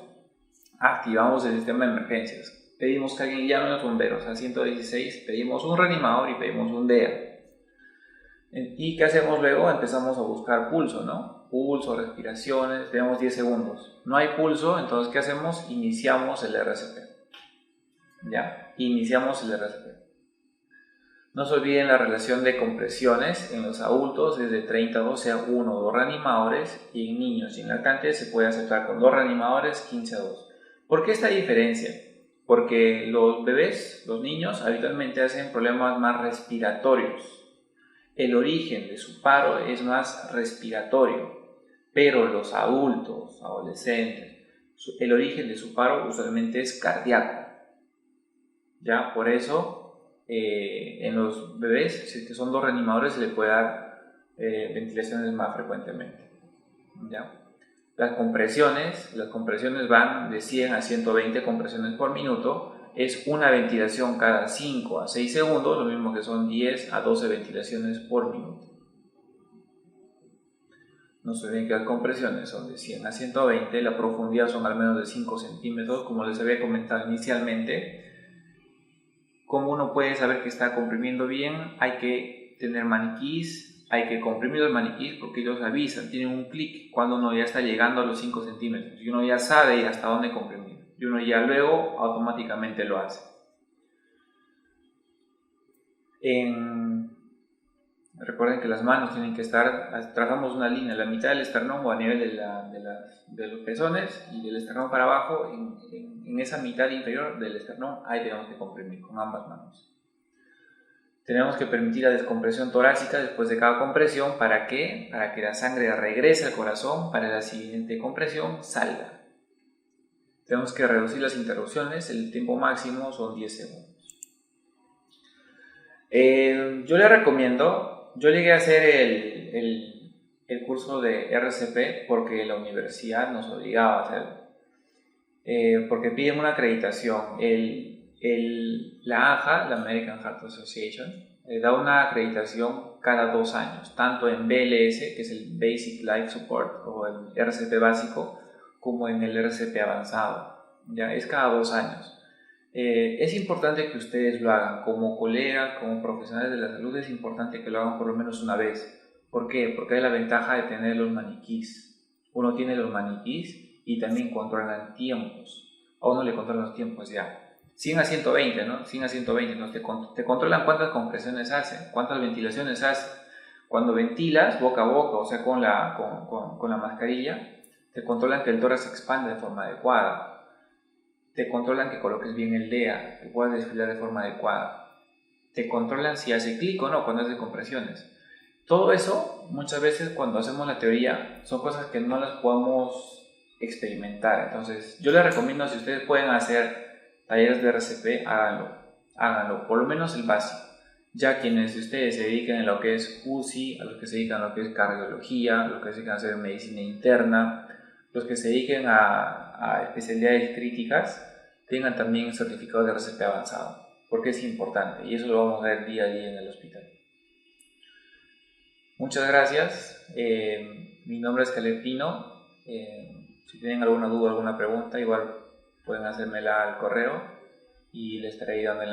Activamos el sistema de emergencias. Pedimos que alguien llame a los bomberos al 116, pedimos un reanimador y pedimos un DEA. ¿Y qué hacemos luego? Empezamos a buscar pulso, ¿no? Pulso, respiraciones, tenemos 10 segundos. No hay pulso, entonces ¿qué hacemos? Iniciamos el RCP. ¿Ya? Iniciamos el RCP. No se olviden la relación de compresiones. En los adultos es de 30-2, sea 1 o 2 reanimadores, y en niños y en lactantes se puede aceptar con 2 reanimadores, 15-2. ¿Por qué esta diferencia? Porque los bebés, los niños, habitualmente hacen problemas más respiratorios. El origen de su paro es más respiratorio, pero los adultos, adolescentes, el origen de su paro usualmente es cardíaco. ¿Ya? Por eso, en los bebés, si es que son 2 reanimadores, se le puede dar ventilaciones más frecuentemente. ¿Ya? Las compresiones van de 100 a 120 compresiones por minuto. Es una ventilación cada 5 a 6 segundos, lo mismo que son 10 a 12 ventilaciones por minuto. No se olviden que las compresiones son de 100 a 120, la profundidad son al menos de 5 centímetros, como les había comentado inicialmente. ¿Cómo uno puede saber que está comprimiendo bien? Hay que tener maniquís. Hay que comprimir los maniquís porque ellos avisan, tienen un clic cuando uno ya está llegando a los 5 centímetros y uno ya sabe hasta dónde comprimir y uno ya luego automáticamente lo hace. En Recuerden que las manos tienen que estar, trazamos una línea, la mitad del esternón o a nivel de los pezones y del esternón para abajo, en esa mitad inferior del esternón, ahí tenemos que comprimir con ambas manos. Tenemos que permitir la descompresión torácica después de cada compresión. ¿Para qué? Para que la sangre regrese al corazón, para la siguiente compresión salga. Tenemos que reducir las interrupciones, el tiempo máximo son 10 segundos. Yo le recomiendo, yo llegué a hacer el curso de RCP porque la universidad nos obligaba a hacerlo, porque piden una acreditación. La AHA, la American Heart Association, da una acreditación cada 2 años, tanto en BLS, que es el Basic Life Support, o el RCP básico, como en el RCP avanzado. Ya es cada 2 años. Es importante que ustedes lo hagan como colegas, como profesionales de la salud. Es importante que lo hagan por lo menos una vez. ¿Por qué? Porque hay la ventaja de tener los maniquís. Uno tiene los maniquís y también controlan tiempos. A uno le controlan los tiempos ya. 100 a 120, ¿no? 100 a 120. Entonces te controlan cuántas compresiones hacen, cuántas ventilaciones hacen. Cuando ventilas boca a boca, o sea, con la mascarilla, te controlan que el tórax se expanda de forma adecuada. Te controlan que coloques bien el DEA, que puedas desfilar de forma adecuada. Te controlan si hace clic o no cuando hace compresiones. Todo eso, muchas veces cuando hacemos la teoría, son cosas que no las podemos experimentar. Entonces, yo les recomiendo, si ustedes pueden hacer talleres de RCP, háganlo, por lo menos el básico. Ya quienes ustedes se dediquen a lo que es UCI, a los que se dedican a lo que es cardiología, a los que se dedican a hacer medicina interna, los que se dediquen a especialidades críticas, tengan también el certificado de RCP avanzado, porque es importante y eso lo vamos a ver día a día en el hospital. Muchas gracias. Mi nombre es Caleb Pino. Si tienen alguna duda, alguna pregunta, igual pueden hacérmela al correo y les estaré ayudando en la